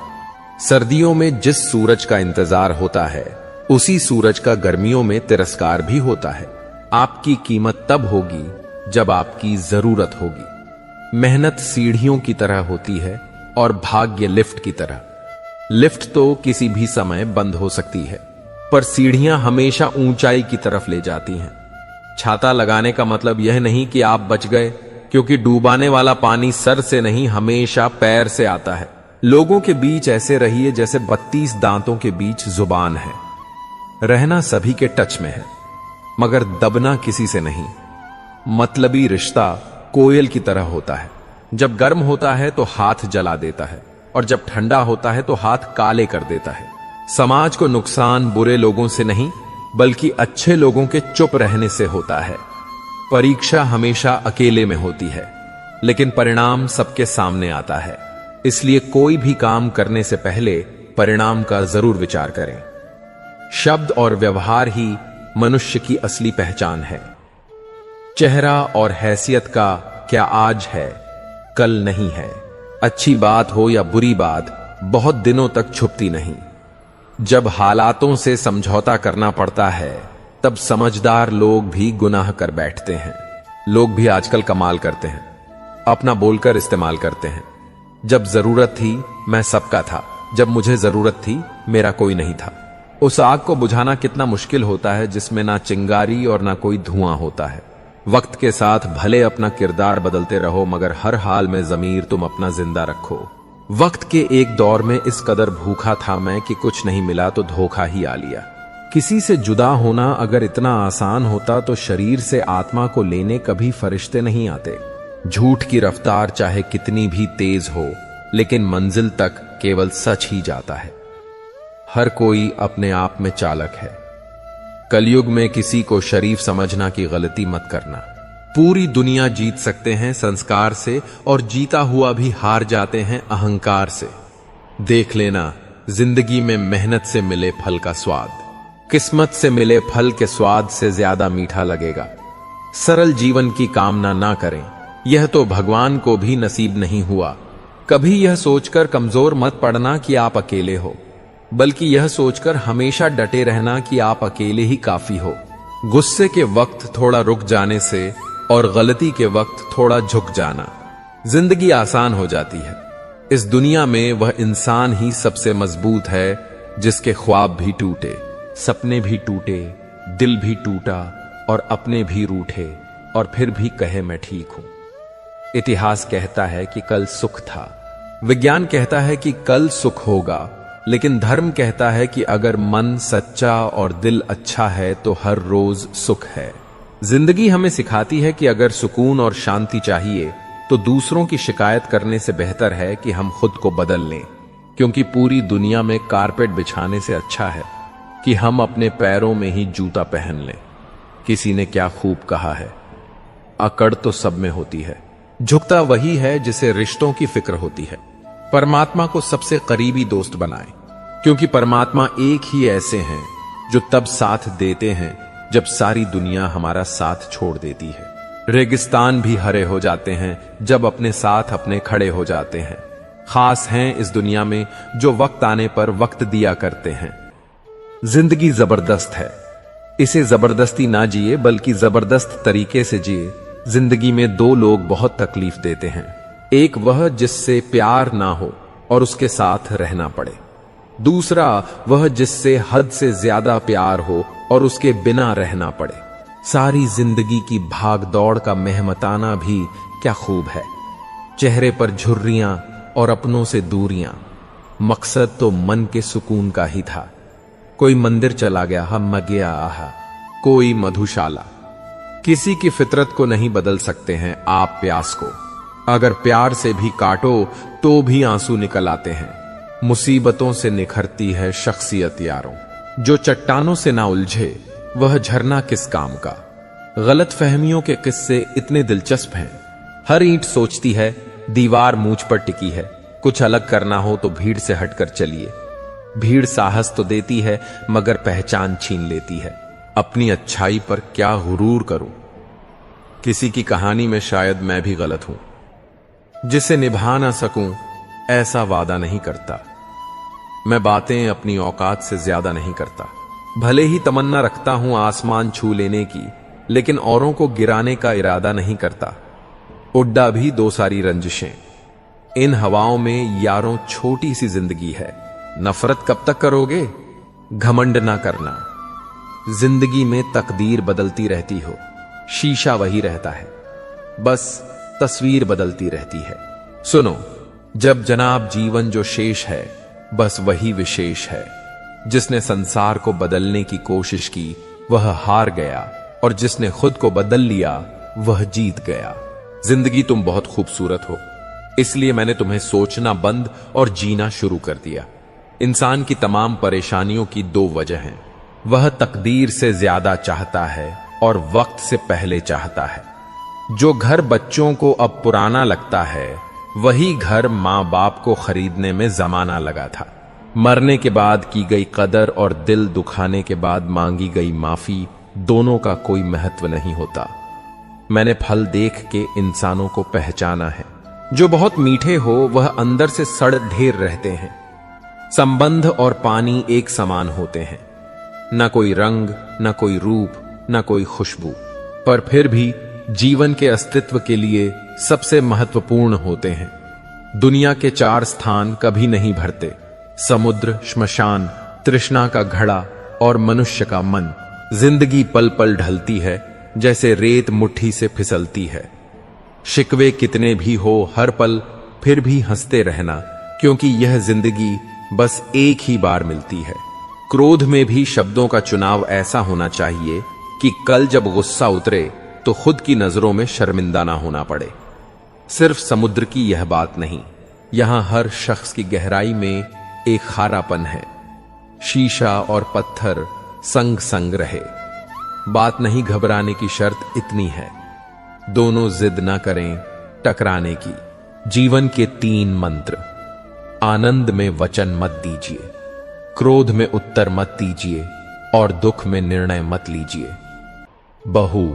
सर्दियों में जिस सूरज का इंतजार होता है, उसी सूरज का गर्मियों में तिरस्कार भी होता है। आपकी कीमत तब होगी जब आपकी जरूरत होगी। मेहनत सीढ़ियों की तरह होती है और भाग्य लिफ्ट की तरह। लिफ्ट तो किसी भी समय बंद हो सकती है, पर सीढ़ियां हमेशा ऊंचाई की तरफ ले जाती हैं। छाता लगाने का मतलब यह नहीं कि आप बच गए, क्योंकि डूबाने वाला पानी सर से नहीं, हमेशा पैर से आता है। लोगों के बीच ऐसे रहिए जैसे 32 दांतों के बीच जुबान है। रहना सभी के टच में है, मगर दबना किसी से नहीं। मतलबी रिश्ता कोयल की तरह होता है। जब गर्म होता है तो हाथ जला देता है, और जब ठंडा होता है तो हाथ काले कर देता है। समाज को नुकसान बुरे लोगों से नहीं, बल्कि अच्छे लोगों के चुप रहने से होता है। परीक्षा हमेशा अकेले में होती है, लेकिन परिणाम सबके सामने आता है। इसलिए कोई भी काम करने से पहले परिणाम का जरूर विचार करें। शब्द और व्यवहार ही मनुष्य की असली पहचान है। चेहरा और हैसियत का क्या आज है, कल नहीं है। अच्छी बात हो या बुरी बात बहुत दिनों तक छुपती नहीं। जब हालातों से समझौता करना पड़ता है, तब समझदार लोग भी गुनाह कर बैठते हैं। लोग भी आजकल कमाल करते हैं, अपना बोलकर इस्तेमाल करते हैं। जब जरूरत थी मैं सबका था, जब मुझे जरूरत थी मेरा कोई नहीं था। उस आग को बुझाना कितना मुश्किल होता है जिसमें ना चिंगारी और ना कोई धुआं होता है। वक्त के साथ भले अपना किरदार बदलते रहो, मगर हर हाल में ज़मीर तुम अपना जिंदा रखो। वक्त के एक दौर में इस कदर भूखा था मैं कि कुछ नहीं मिला तो धोखा ही आ लिया। किसी से जुदा होना अगर इतना आसान होता तो शरीर से आत्मा को लेने कभी फरिश्ते नहीं आते। झूठ की रफ्तार चाहे कितनी भी तेज हो, लेकिन मंजिल तक केवल सच ही जाता है। हर कोई अपने आप में चालक है। कलयुग में किसी को शरीफ समझना की गलती मत करना। पूरी दुनिया जीत सकते हैं संस्कार से, और जीता हुआ भी हार जाते हैं अहंकार से। देख लेना, जिंदगी में मेहनत से मिले फल का स्वाद किस्मत से मिले फल के स्वाद से ज्यादा मीठा लगेगा। सरल जीवन की कामना ना करें, यह तो भगवान को भी नसीब नहीं हुआ। कभी यह सोचकर कमजोर मत पड़ना कि आप अकेले हो, बल्कि यह सोचकर हमेशा डटे रहना कि आप अकेले ही काफी हो। गुस्से के वक्त थोड़ा रुक जाने से और गलती के वक्त थोड़ा झुक जाना, जिंदगी आसान हो जाती है। इस दुनिया में वह इंसान ही सबसे मजबूत है जिसके ख्वाब भी टूटे, सपने भी टूटे, दिल भी टूटा और अपने भी रूठे, और फिर भी कहे मैं ठीक हूं। इतिहास कहता है कि कल सुख था, विज्ञान कहता है कि कल सुख होगा, लेकिन धर्म कहता है कि अगर मन सच्चा और दिल अच्छा है तो हर रोज सुख है। जिंदगी हमें सिखाती है कि अगर सुकून और शांति चाहिए तो दूसरों की शिकायत करने से बेहतर है कि हम खुद को बदल लें, क्योंकि पूरी दुनिया में कारपेट बिछाने से अच्छा है कि हम अपने पैरों में ही जूता पहन लें। किसी ने क्या खूब कहा है, अकड़ तो सब में होती है, झुकता वही है जिसे रिश्तों की फिक्र होती है। परमात्मा को सबसे करीबी दोस्त बनाएं, क्योंकि परमात्मा एक ही ऐसे हैं जो तब साथ देते हैं जब सारी दुनिया हमारा साथ छोड़ देती है। रेगिस्तान भी हरे हो जाते हैं जब अपने साथ अपने खड़े हो जाते हैं। खास हैं इस दुनिया में जो वक्त आने पर वक्त दिया करते हैं। जिंदगी जबरदस्त है, इसे जबरदस्ती ना जिए बल्कि जबरदस्त तरीके से जिए। जिंदगी में दो लोग बहुत तकलीफ देते हैं, एक वह जिससे प्यार ना हो और उसके साथ रहना पड़े, दूसरा वह जिससे हद से ज्यादा प्यार हो और उसके बिना रहना पड़े। सारी जिंदगी की भाग दौड़ का मेहमताना भी क्या खूब है, चेहरे पर झुर्रियां और अपनों से दूरियां। मकसद तो मन के सुकून का ही था। कोई मंदिर चला गया, हम गया आहा, कोई मधुशाला। किसी की फितरत को नहीं बदल सकते हैं आप प्यास को, अगर प्यार से भी काटो तो भी आंसू निकल आते हैं। मुसीबतों से निखरती है शख्सियत यारों, जो चट्टानों से ना उलझे वह झरना किस काम का। गलत फहमियों के किस्से इतने दिलचस्प हैं। हर ईंट सोचती है दीवार मूंछ पर टिकी है, कुछ अलग करना हो तो भीड़ से हटकर चलिए। भीड़ साहस तो देती है मगर पहचान छीन लेती है। अपनी अच्छाई पर क्या गुरूर करूं। किसी की कहानी में शायद मैं भी गलत हूं, जिसे निभा ना सकूं ऐसा वादा नहीं करता। मैं बातें अपनी औकात से ज्यादा नहीं करता। भले ही तमन्ना रखता हूं आसमान छू लेने की, लेकिन औरों को गिराने का इरादा नहीं करता। उड्डा भी दो सारी रंजिशें। इन हवाओं में यारों छोटी सी जिंदगी है। नफरत कब तक करोगे? घमंड ना करना। जिंदगी में तकदीर बदलती रहती हो, शीशा वही रहता है, बस तस्वीर बदलती रहती है। सुनो, जब जनाब जीवन जो शेष है बस वही विशेष है। जिसने संसार को बदलने की कोशिश की वह हार गया, और जिसने खुद को बदल लिया वह जीत गया। जिंदगी तुम बहुत खूबसूरत हो, इसलिए मैंने तुम्हें सोचना बंद और जीना शुरू कर दिया। इंसान की तमाम परेशानियों की दो वजह हैं। वह तकदीर से ज्यादा चाहता है और वक्त से पहले चाहता है। जो घर बच्चों को अब पुराना लगता है, वही घर मां बाप को खरीदने में जमाना लगा था। मरने के बाद की गई कदर और दिल दुखाने के बाद मांगी गई माफी, दोनों का कोई महत्व नहीं होता। मैंने फल देख के इंसानों को पहचाना है। जो बहुत मीठे हो वह अंदर से सड़ ढेर रहते हैं। संबंध और पानी एक समान होते हैं, न कोई रंग, न कोई रूप, न कोई खुशबू, पर फिर भी जीवन के अस्तित्व के लिए सबसे महत्वपूर्ण होते हैं। दुनिया के 4 स्थान कभी नहीं भरते: समुद्र, श्मशान, तृष्णा का घड़ा और मनुष्य का मन। जिंदगी पल पल ढलती है, जैसे रेत मुट्ठी से फिसलती है। शिकवे कितने भी हो हर पल फिर भी हंसते रहना, क्योंकि यह जिंदगी बस एक ही बार मिलती है। क्रोध में भी शब्दों का चुनाव ऐसा होना चाहिए कि कल जब गुस्सा उतरे तो खुद की नजरों में शर्मिंदा ना होना पड़े। सिर्फ समुद्र की यह बात नहीं, यहां हर शख्स की गहराई में एक खारापन है। शीशा और पत्थर संग संग रहे। बात नहीं घबराने की शर्त इतनी है, दोनों जिद ना करें टकराने की। जीवन के 3 मंत्र: आनंद में वचन मत दीजिए, क्रोध में उत्तर मत दीजिए और दुख में निर्णय मत लीजिए। बहू,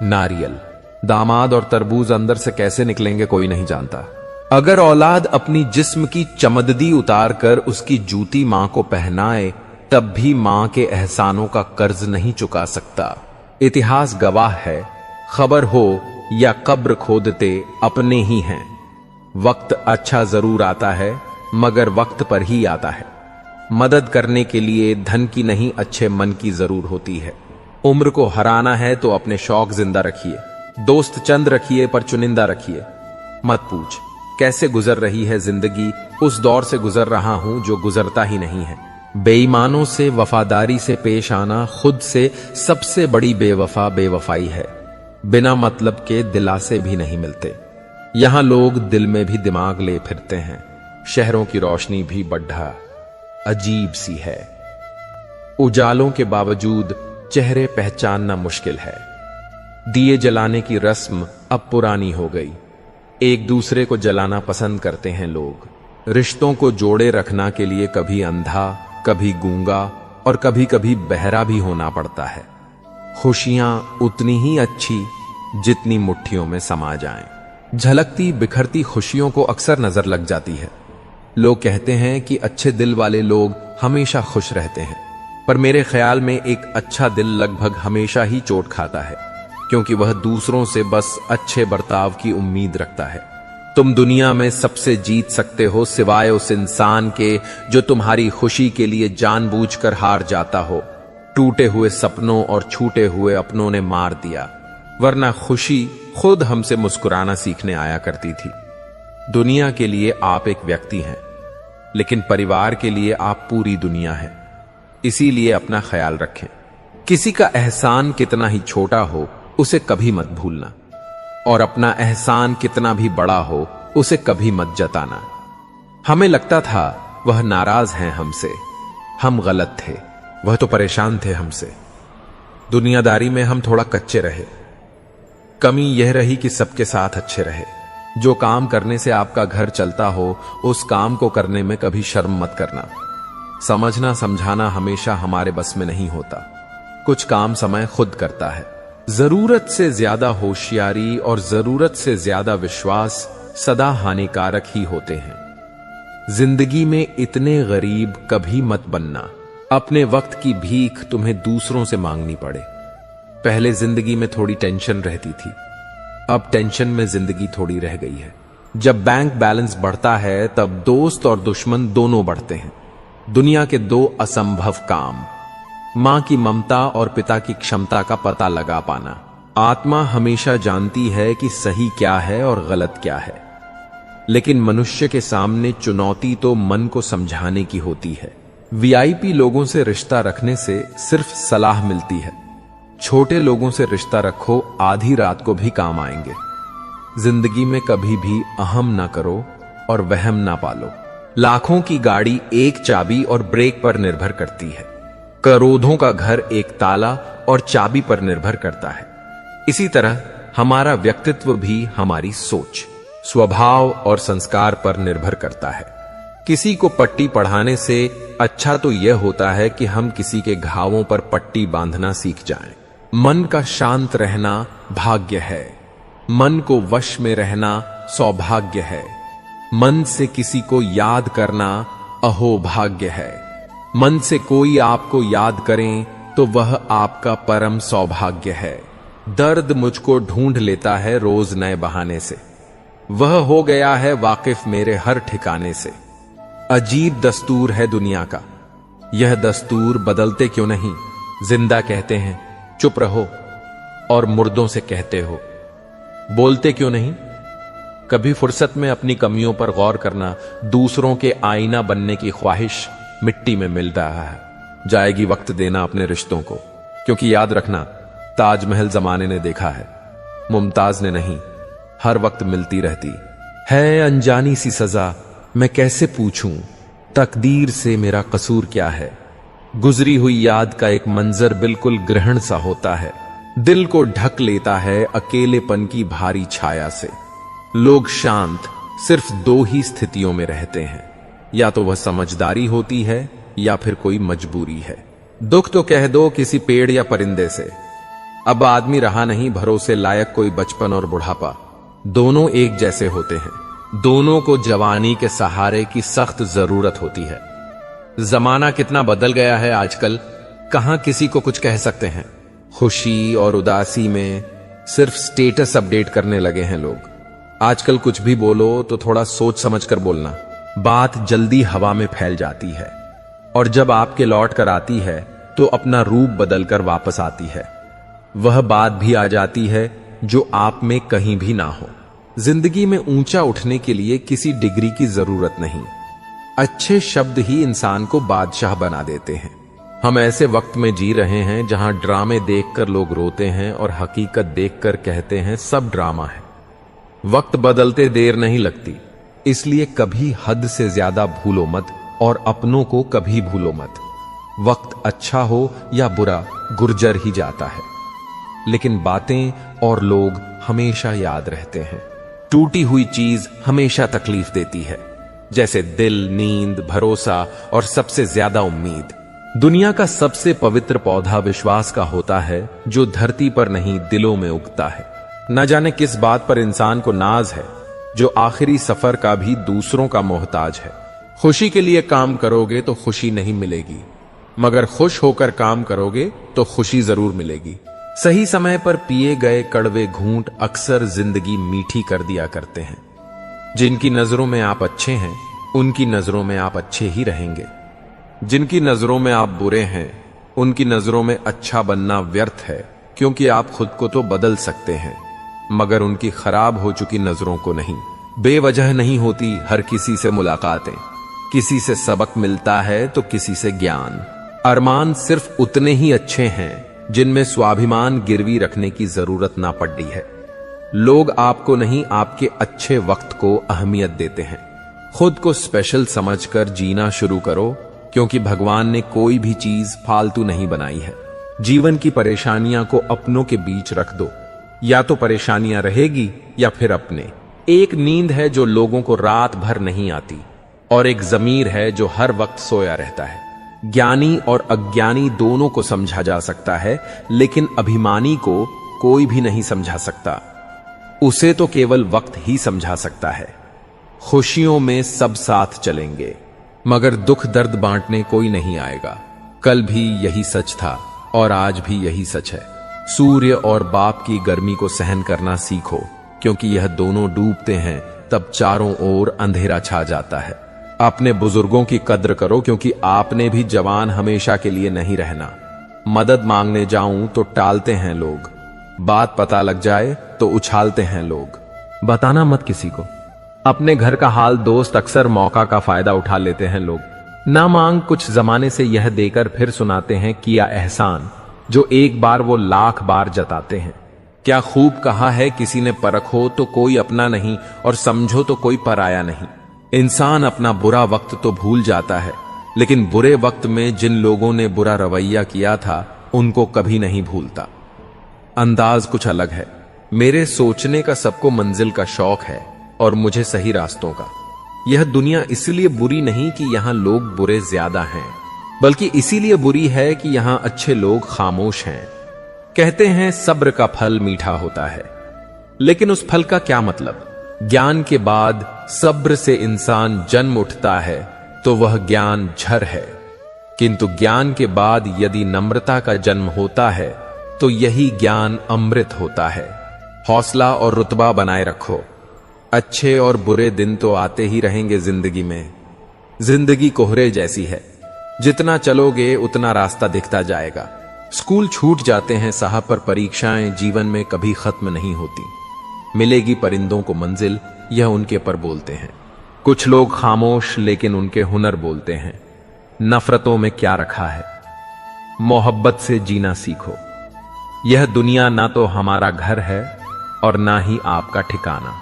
नारियल, दामाद और तरबूज अंदर से कैसे निकलेंगे कोई नहीं जानता। अगर औलाद अपनी जिस्म की चमददी उतार कर उसकी जूती मां को पहनाए, तब भी मां के एहसानों का कर्ज नहीं चुका सकता। इतिहास गवाह है, खबर हो या कब्र खोदते अपने ही हैं। वक्त अच्छा जरूर आता है, मगर वक्त पर ही आता है। मदद करने के लिए धन की नहीं, अच्छे मन की जरूर होती है। उम्र को हराना है तो अपने शौक जिंदा रखिए। दोस्त चंद रखिए पर चुनिंदा रखिए। मत पूछ कैसे गुजर रही है जिंदगी, उस दौर से गुजर रहा हूं जो गुजरता ही नहीं है। बेईमानों से वफादारी से पेश आना खुद से सबसे बड़ी बेवफा बेवफाई है। बिना मतलब के दिलासे भी नहीं मिलते। यहां लोग दिल में भी दिमाग ले फिरते हैं। शहरों की रोशनी भी बढ़ा अजीब सी है। उजालों के बावजूद चेहरे पहचानना मुश्किल है। दिए जलाने की रस्म अब पुरानी हो गई। एक दूसरे को जलाना पसंद करते हैं लोग। रिश्तों को जोड़े रखना के लिए कभी अंधा, कभी गूंगा और कभी कभी बहरा भी होना पड़ता है। खुशियां उतनी ही अच्छी जितनी मुट्ठियों में समा जाएं। झलकती बिखरती खुशियों को अक्सर नजर लग जाती है। लोग कहते हैं कि अच्छे दिल वाले लोग हमेशा खुश रहते हैं, पर मेरे ख्याल में एक अच्छा दिल लगभग हमेशा ही चोट खाता है, क्योंकि वह दूसरों से बस अच्छे बर्ताव की उम्मीद रखता है। तुम दुनिया में सबसे जीत सकते हो सिवाय उस इंसान के जो तुम्हारी खुशी के लिए जानबूझकर हार जाता हो। टूटे हुए सपनों और छूटे हुए अपनों ने मार दिया, वरना खुशी खुद हमसे मुस्कुराना सीखने आया करती थी। दुनिया के लिए आप एक व्यक्ति हैं, लेकिन परिवार के लिए आप पूरी दुनिया हैं। इसीलिए अपना ख्याल रखें। किसी का एहसान कितना ही छोटा हो उसे कभी मत भूलना, और अपना एहसान कितना भी बड़ा हो उसे कभी मत जताना। हमें लगता था वह नाराज हैं हमसे, हम गलत थे, वह तो परेशान थे हमसे। दुनियादारी में हम थोड़ा कच्चे रहे। कमी यह रही कि सबके साथ अच्छे रहे। जो काम करने से आपका घर चलता हो उस काम को करने में कभी शर्म मत करना। समझना समझाना हमेशा हमारे बस में नहीं होता। कुछ काम समय खुद करता है। जरूरत से ज्यादा होशियारी और जरूरत से ज्यादा विश्वास सदा हानिकारक ही होते हैं। जिंदगी में इतने गरीब कभी मत बनना अपने वक्त की भीख तुम्हें दूसरों से मांगनी पड़े। पहले जिंदगी में थोड़ी टेंशन रहती थी, अब टेंशन में जिंदगी थोड़ी रह गई है। जब बैंक बैलेंस बढ़ता है तब दोस्त और दुश्मन दोनों बढ़ते हैं। दुनिया के दो असंभव काम, मां की ममता और पिता की क्षमता का पता लगा पाना। आत्मा हमेशा जानती है कि सही क्या है और गलत क्या है, लेकिन मनुष्य के सामने चुनौती तो मन को समझाने की होती है। वीआईपी लोगों से रिश्ता रखने से सिर्फ सलाह मिलती है। छोटे लोगों से रिश्ता रखो, आधी रात को भी काम आएंगे। जिंदगी में कभी भी अहम ना करो और वहम ना पालो। लाखों की गाड़ी एक चाबी और ब्रेक पर निर्भर करती है। करोड़ों का घर एक ताला और चाबी पर निर्भर करता है। इसी तरह हमारा व्यक्तित्व भी हमारी सोच, स्वभाव और संस्कार पर निर्भर करता है। किसी को पट्टी पढ़ाने से अच्छा तो यह होता है कि हम किसी के घावों पर पट्टी बांधना सीख जाएं। मन का शांत रहना भाग्य है। मन को वश में रहना सौभाग्य है। मन से किसी को याद करना अहोभाग्य है। मन से कोई आपको याद करें तो वह आपका परम सौभाग्य है। दर्द मुझको ढूंढ लेता है रोज नए बहाने से, वह हो गया है वाकिफ मेरे हर ठिकाने से। अजीब दस्तूर है दुनिया का, यह दस्तूर बदलते क्यों नहीं। जिंदा कहते हैं चुप रहो और मुर्दों से कहते हो बोलते क्यों नहीं। कभी फुर्सत में अपनी कमियों पर गौर करना। दूसरों के आईना बनने की ख्वाहिश मिट्टी में मिल रहा है। जाएगी वक्त देना अपने रिश्तों को, क्योंकि याद रखना ताजमहल जमाने ने देखा है, मुमताज ने नहीं। हर वक्त मिलती रहती है अनजानी सी सजा। मैं कैसे पूछूं तकदीर से मेरा कसूर क्या है। गुजरी हुई याद का एक मंजर बिल्कुल ग्रहण सा होता है। दिल को ढक लेता है अकेलेपन की भारी छाया से। लोग शांत सिर्फ दो ही स्थितियों में रहते हैं, या तो वह समझदारी होती है या फिर कोई मजबूरी है। दुख तो कह दो किसी पेड़ या परिंदे से। अब आदमी रहा नहीं भरोसे लायक कोई बचपन और बुढ़ापा। दोनों एक जैसे होते हैं। दोनों को जवानी के सहारे की सख्त जरूरत होती है। जमाना कितना बदल गया है आजकल, कहां किसी को कुछ कह सकते हैं। खुशी और उदासी में सिर्फ स्टेटस अपडेट करने लगे हैं लोग। आजकल कुछ भी बोलो तो थोड़ा सोच समझकर बोलना। बात जल्दी हवा में फैल जाती है, और जब आपके लौट कर आती है तो अपना रूप बदलकर वापस आती है। वह बात भी आ जाती है जो आप में कहीं भी ना हो। जिंदगी में ऊंचा उठने के लिए किसी डिग्री की जरूरत नहीं। अच्छे शब्द ही इंसान को बादशाह बना देते हैं। हम ऐसे वक्त में जी रहे हैं जहां ड्रामे देखकर लोग रोते हैं और हकीकत देखकर कहते हैं सब ड्रामा है। वक्त बदलते देर नहीं लगती, इसलिए कभी हद से ज्यादा भूलो मत और अपनों को कभी भूलो मत। वक्त अच्छा हो या बुरा गुर्जर ही जाता है, लेकिन बातें और लोग हमेशा याद रहते हैं। टूटी हुई चीज हमेशा तकलीफ देती है, जैसे दिल, नींद, भरोसा और सबसे ज्यादा उम्मीद। दुनिया का सबसे पवित्र पौधा विश्वास का होता है, जो धरती पर नहीं दिलों में उगता है। न जाने किस बात पर इंसान को नाज है, जो आखिरी सफर का भी दूसरों का मोहताज है। खुशी के लिए काम करोगे तो खुशी नहीं मिलेगी, मगर खुश होकर काम करोगे तो खुशी जरूर मिलेगी। सही समय पर पिए गए कड़वे घूंट अक्सर जिंदगी मीठी कर दिया करते हैं। जिनकी नजरों में आप अच्छे हैं उनकी नजरों में आप अच्छे ही रहेंगे। जिनकी नजरों में आप बुरे हैं उनकी नजरों में अच्छा बनना व्यर्थ है, क्योंकि आप खुद को तो बदल सकते हैं मगर उनकी खराब हो चुकी नजरों को नहीं। बेवजह नहीं होती हर किसी से मुलाकातें, किसी से सबक मिलता है तो किसी से ज्ञान। अरमान सिर्फ उतने ही अच्छे हैं जिनमें स्वाभिमान गिरवी रखने की जरूरत ना पड़ी है। लोग आपको नहीं आपके अच्छे वक्त को अहमियत देते हैं। खुद को स्पेशल समझकर जीना शुरू करो, क्योंकि भगवान ने कोई भी चीज फालतू नहीं बनाई है। जीवन की परेशानियां को अपनों के बीच रख दो, या तो परेशानियां रहेगी या फिर अपने। एक नींद है जो लोगों को रात भर नहीं आती, और एक जमीर है जो हर वक्त सोया रहता है। ज्ञानी और अज्ञानी दोनों को समझा जा सकता है, लेकिन अभिमानी को कोई भी नहीं समझा सकता। उसे तो केवल वक्त ही समझा सकता है। खुशियों में सब साथ चलेंगे, मगर दुख दर्द बांटने कोई नहीं आएगा। कल भी यही सच था और आज भी यही सच है। सूर्य और बाप की गर्मी को सहन करना सीखो, क्योंकि यह दोनों डूबते हैं तब चारों ओर अंधेरा छा जाता है। अपने बुजुर्गों की कद्र करो, क्योंकि आपने भी जवान हमेशा के लिए नहीं रहना। मदद मांगने जाऊं तो टालते हैं लोग, बात पता लग जाए तो उछालते हैं लोग। बताना मत किसी को अपने घर का हाल दोस्त, अक्सर मौका का फायदा उठा लेते हैं लोग। ना मांग कुछ जमाने से यह देकर फिर सुनाते हैं किया एहसान, जो एक बार वो लाख बार जताते हैं। क्या खूब कहा है किसी ने, परखो तो कोई अपना नहीं और समझो तो कोई पराया नहीं। इंसान अपना बुरा वक्त तो भूल जाता है, लेकिन बुरे वक्त में जिन लोगों ने बुरा रवैया किया था उनको कभी नहीं भूलता। अंदाज कुछ अलग है। मेरे सोचने का सबको मंजिल का शौक है और मुझे सही रास्तों का। यह दुनिया इसलिए बुरी नहीं कि यहां लोग बुरे ज्यादा हैं, बल्कि इसीलिए बुरी है कि यहां अच्छे लोग खामोश हैं। कहते हैं सब्र का फल मीठा होता है, लेकिन उस फल का क्या मतलब? ज्ञान के बाद सब्र से इंसान जन्म उठता है तो वह ज्ञान झर है, किंतु ज्ञान के बाद यदि नम्रता का जन्म होता है तो यही ज्ञान अमृत होता है। हौसला और रुतबा बनाए रखो। अच्छे और बुरे दिन तो आते ही रहेंगे जिंदगी में। जिंदगी कोहरे जैसी है, जितना चलोगे उतना रास्ता दिखता जाएगा। स्कूल छूट जाते हैं साहब, पर परीक्षाएं जीवन में कभी खत्म नहीं होती। मिलेगी परिंदों को मंजिल, यह उनके पर बोलते हैं। कुछ लोग खामोश लेकिन उनके हुनर बोलते हैं। नफरतों में क्या रखा है, मोहब्बत से जीना सीखो। यह दुनिया ना तो हमारा घर है और ना ही आपका ठिकाना।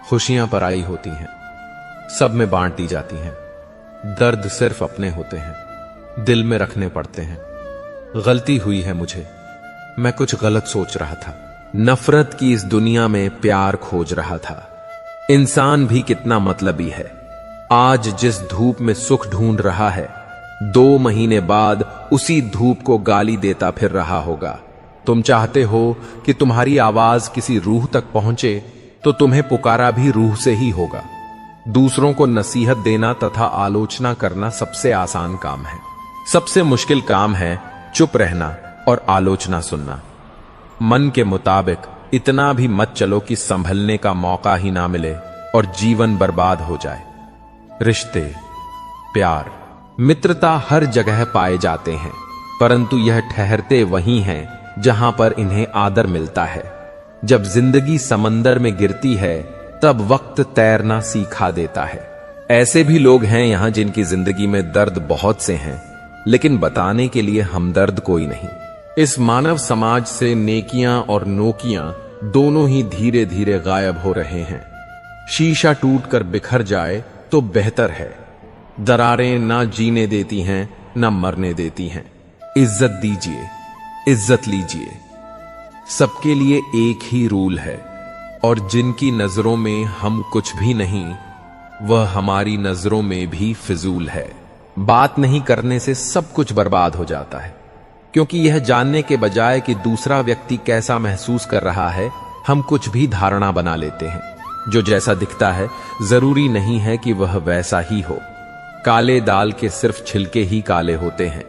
खुशियां पराई होती हैं, सब में बांट दी जाती हैं। दर्द सिर्फ अपने होते हैं, दिल में रखने पड़ते हैं। गलती हुई है मुझे, मैं कुछ गलत सोच रहा था। नफरत की इस दुनिया में प्यार खोज रहा था। इंसान भी कितना मतलबी है। आज जिस धूप में सुख ढूंढ रहा है, 2 महीने बाद उसी धूप को गाली देता फिर रहा होगा। तुम चाहते हो कि तुम्हारी आवाज किसी रूह तक पहुंचे, तो तुम्हें पुकारा भी रूह से ही होगा। दूसरों को नसीहत देना तथा आलोचना करना सबसे आसान काम है। सबसे मुश्किल काम है चुप रहना और आलोचना सुनना। मन के मुताबिक इतना भी मत चलो कि संभलने का मौका ही ना मिले और जीवन बर्बाद हो जाए। रिश्ते, प्यार, मित्रता हर जगह पाए जाते हैं, परंतु यह ठहरते वहीं हैं जहां पर इन्हें आदर मिलता है। जब जिंदगी समंदर में गिरती है तब वक्त तैरना सिखा देता है। ऐसे भी लोग हैं यहां जिनकी जिंदगी में दर्द बहुत से हैं, लेकिन बताने के लिए हमदर्द कोई नहीं। इस मानव समाज से नेकियां और नोकियां दोनों ही धीरे धीरे गायब हो रहे हैं। शीशा टूटकर बिखर जाए तो बेहतर है। दरारें ना जीने देती हैं ना मरने देती हैं। इज्जत दीजिए, इज्जत लीजिए। सबके लिए एक ही रूल है, और जिनकी नजरों में हम कुछ भी नहीं, वह हमारी नजरों में भी फिजूल है। बात नहीं करने से सब कुछ बर्बाद हो जाता है, क्योंकि यह जानने के बजाय कि दूसरा व्यक्ति कैसा महसूस कर रहा है, हम कुछ भी धारणा बना लेते हैं। जो जैसा दिखता है जरूरी नहीं है कि वह वैसा ही हो। काले दाल के सिर्फ छिलके ही काले होते हैं।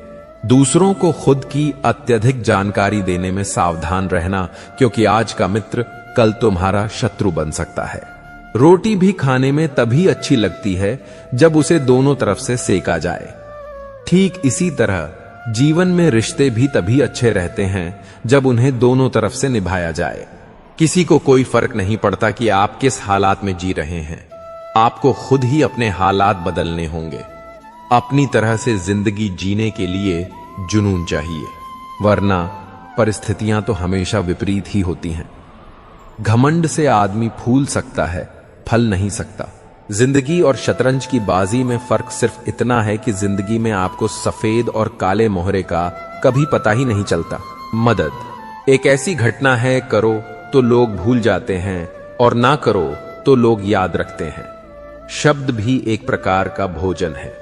दूसरों को खुद की अत्यधिक जानकारी देने में सावधान रहना, क्योंकि आज का मित्र कल तुम्हारा शत्रु बन सकता है। रोटी भी खाने में तभी अच्छी लगती है जब उसे दोनों तरफ से सेका जाए। ठीक इसी तरह जीवन में रिश्ते भी तभी अच्छे रहते हैं जब उन्हें दोनों तरफ से निभाया जाए। किसी को कोई फर्क नहीं पड़ता कि आप किस हालात में जी रहे हैं, आपको खुद ही अपने हालात बदलने होंगे। अपनी तरह से जिंदगी जीने के लिए जुनून चाहिए, वरना परिस्थितियां तो हमेशा विपरीत ही होती हैं। घमंड से आदमी फूल सकता है, फल नहीं सकता। जिंदगी और शतरंज की बाजी में फर्क सिर्फ इतना है कि जिंदगी में आपको सफेद और काले मोहरे का कभी पता ही नहीं चलता। मदद एक ऐसी घटना है, करो तो लोग भूल जाते हैं और ना करो तो लोग याद रखते हैं। शब्द भी एक प्रकार का भोजन है।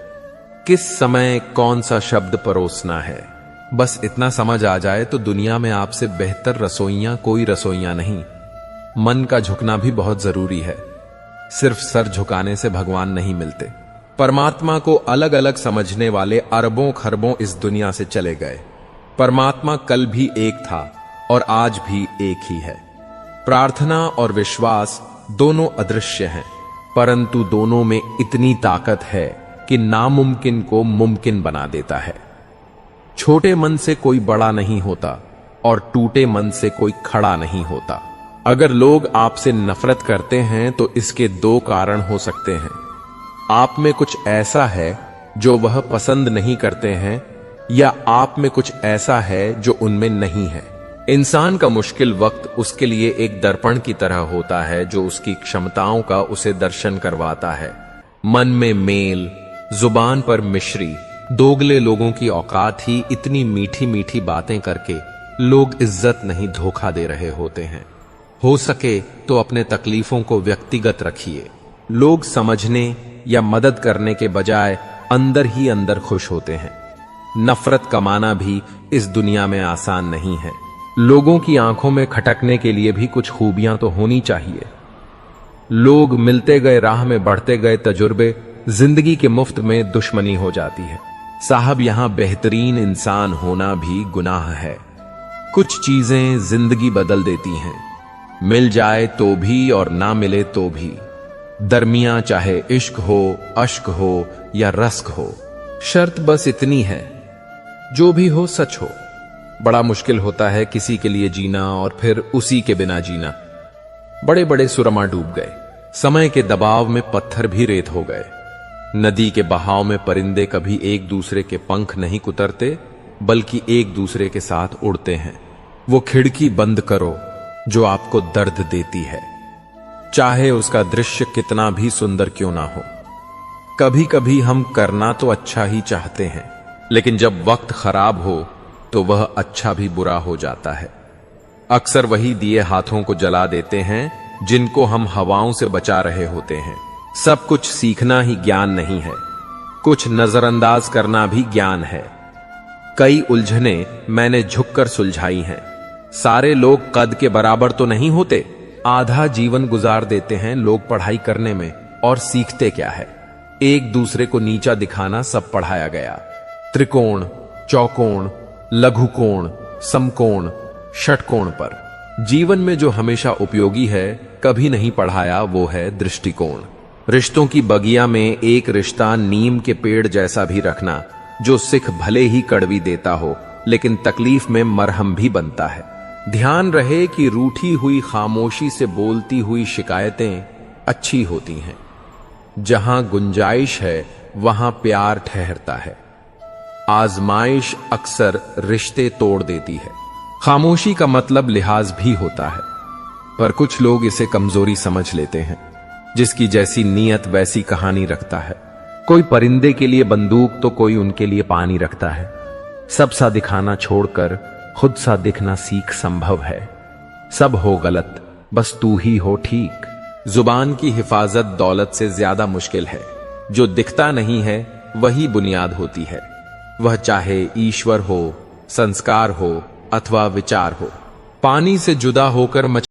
किस समय कौन सा शब्द परोसना है, बस इतना समझ आ जाए तो दुनिया में आपसे बेहतर रसोइयां कोई रसोइयां नहीं। मन का झुकना भी बहुत जरूरी है। सिर्फ सर झुकाने से भगवान नहीं मिलते। परमात्मा को अलग अलग समझने वाले अरबों खरबों इस दुनिया से चले गए। परमात्मा कल भी एक था और आज भी एक ही है। प्रार्थना और विश्वास दोनों अदृश्य हैं, परंतु दोनों में इतनी ताकत है कि नामुमकिन को मुमकिन बना देता है। छोटे मन से कोई बड़ा नहीं होता और टूटे मन से कोई खड़ा नहीं होता। अगर लोग आपसे नफरत करते हैं तो इसके दो कारण हो सकते हैं। आप में कुछ ऐसा है जो वह पसंद नहीं करते हैं, या आप में कुछ ऐसा है जो उनमें नहीं है। इंसान का मुश्किल वक्त उसके लिए एक दर्पण की तरह होता है जो उसकी क्षमताओं का उसे दर्शन करवाता है। मन में मेल, जुबान पर मिश्री, दोगले लोगों की औकात ही इतनी मीठी मीठी बातें करके लोग इज्जत नहीं धोखा दे रहे होते हैं। हो सके तो अपने तकलीफों को व्यक्तिगत रखिए। लोग समझने या मदद करने के बजाय अंदर ही अंदर खुश होते हैं। नफरत कमाना भी इस दुनिया में आसान नहीं है। लोगों की आंखों में खटकने के लिए भी कुछ खूबियां तो होनी चाहिए। लोग मिलते गए, राह में बढ़ते गए तजुर्बे, जिंदगी के मुफ्त में दुश्मनी हो जाती है। साहब, यहां बेहतरीन इंसान होना भी गुनाह है। कुछ चीजें जिंदगी बदल देती हैं, मिल जाए तो भी और ना मिले तो भी। दरमियां चाहे इश्क हो, अश्क हो या रस्क हो, शर्त बस इतनी है, जो भी हो सच हो। बड़ा मुश्किल होता है किसी के लिए जीना और फिर उसी के बिना जीना। बड़े बड़े सुरमा डूब गए, समय के दबाव में पत्थर भी रेत हो गए। नदी के बहाव में परिंदे कभी एक दूसरे के पंख नहीं कुतरते, बल्कि एक दूसरे के साथ उड़ते हैं। वो खिड़की बंद करो जो आपको दर्द देती है, चाहे उसका दृश्य कितना भी सुंदर क्यों ना हो। कभी कभी हम करना तो अच्छा ही चाहते हैं, लेकिन जब वक्त खराब हो तो वह अच्छा भी बुरा हो जाता है। अक्सर वही दिए हाथों को जला देते हैं जिनको हम हवाओं से बचा रहे होते हैं। सब कुछ सीखना ही ज्ञान नहीं है, कुछ नजरअंदाज करना भी ज्ञान है। कई उलझने मैंने झुककर सुलझाई हैं। सारे लोग कद के बराबर तो नहीं होते। आधा जीवन गुजार देते हैं लोग पढ़ाई करने में, और सीखते क्या है? एक दूसरे को नीचा दिखाना सब पढ़ाया गया। त्रिकोण, चौकोण, लघुकोण, समकोण, षटकोण पर जीवन में जो हमेशा उपयोगी है, कभी नहीं पढ़ाया, वो है दृष्टिकोण। रिश्तों की बगिया में एक रिश्ता नीम के पेड़ जैसा भी रखना, जो सिख भले ही कड़वी देता हो लेकिन तकलीफ में मरहम भी बनता है। ध्यान रहे कि रूठी हुई खामोशी से बोलती हुई शिकायतें अच्छी होती हैं। जहां गुंजाइश है वहां प्यार ठहरता है। आजमाइश अक्सर रिश्ते तोड़ देती है। खामोशी का मतलब लिहाज भी होता है, पर कुछ लोग इसे कमजोरी समझ लेते हैं। जिसकी जैसी नीयत वैसी कहानी रखता है। कोई परिंदे के लिए बंदूक तो कोई उनके लिए पानी रखता है। सब सा दिखाना छोड़कर खुद सा दिखना सीख संभव है। सब हो गलत, बस तू ही हो ठीक। जुबान की हिफाजत दौलत से ज्यादा मुश्किल है। जो दिखता नहीं है वही बुनियाद होती है। वह चाहे ईश्वर हो, संस्कार हो अथवा विचार हो। पानी से जुदा होकर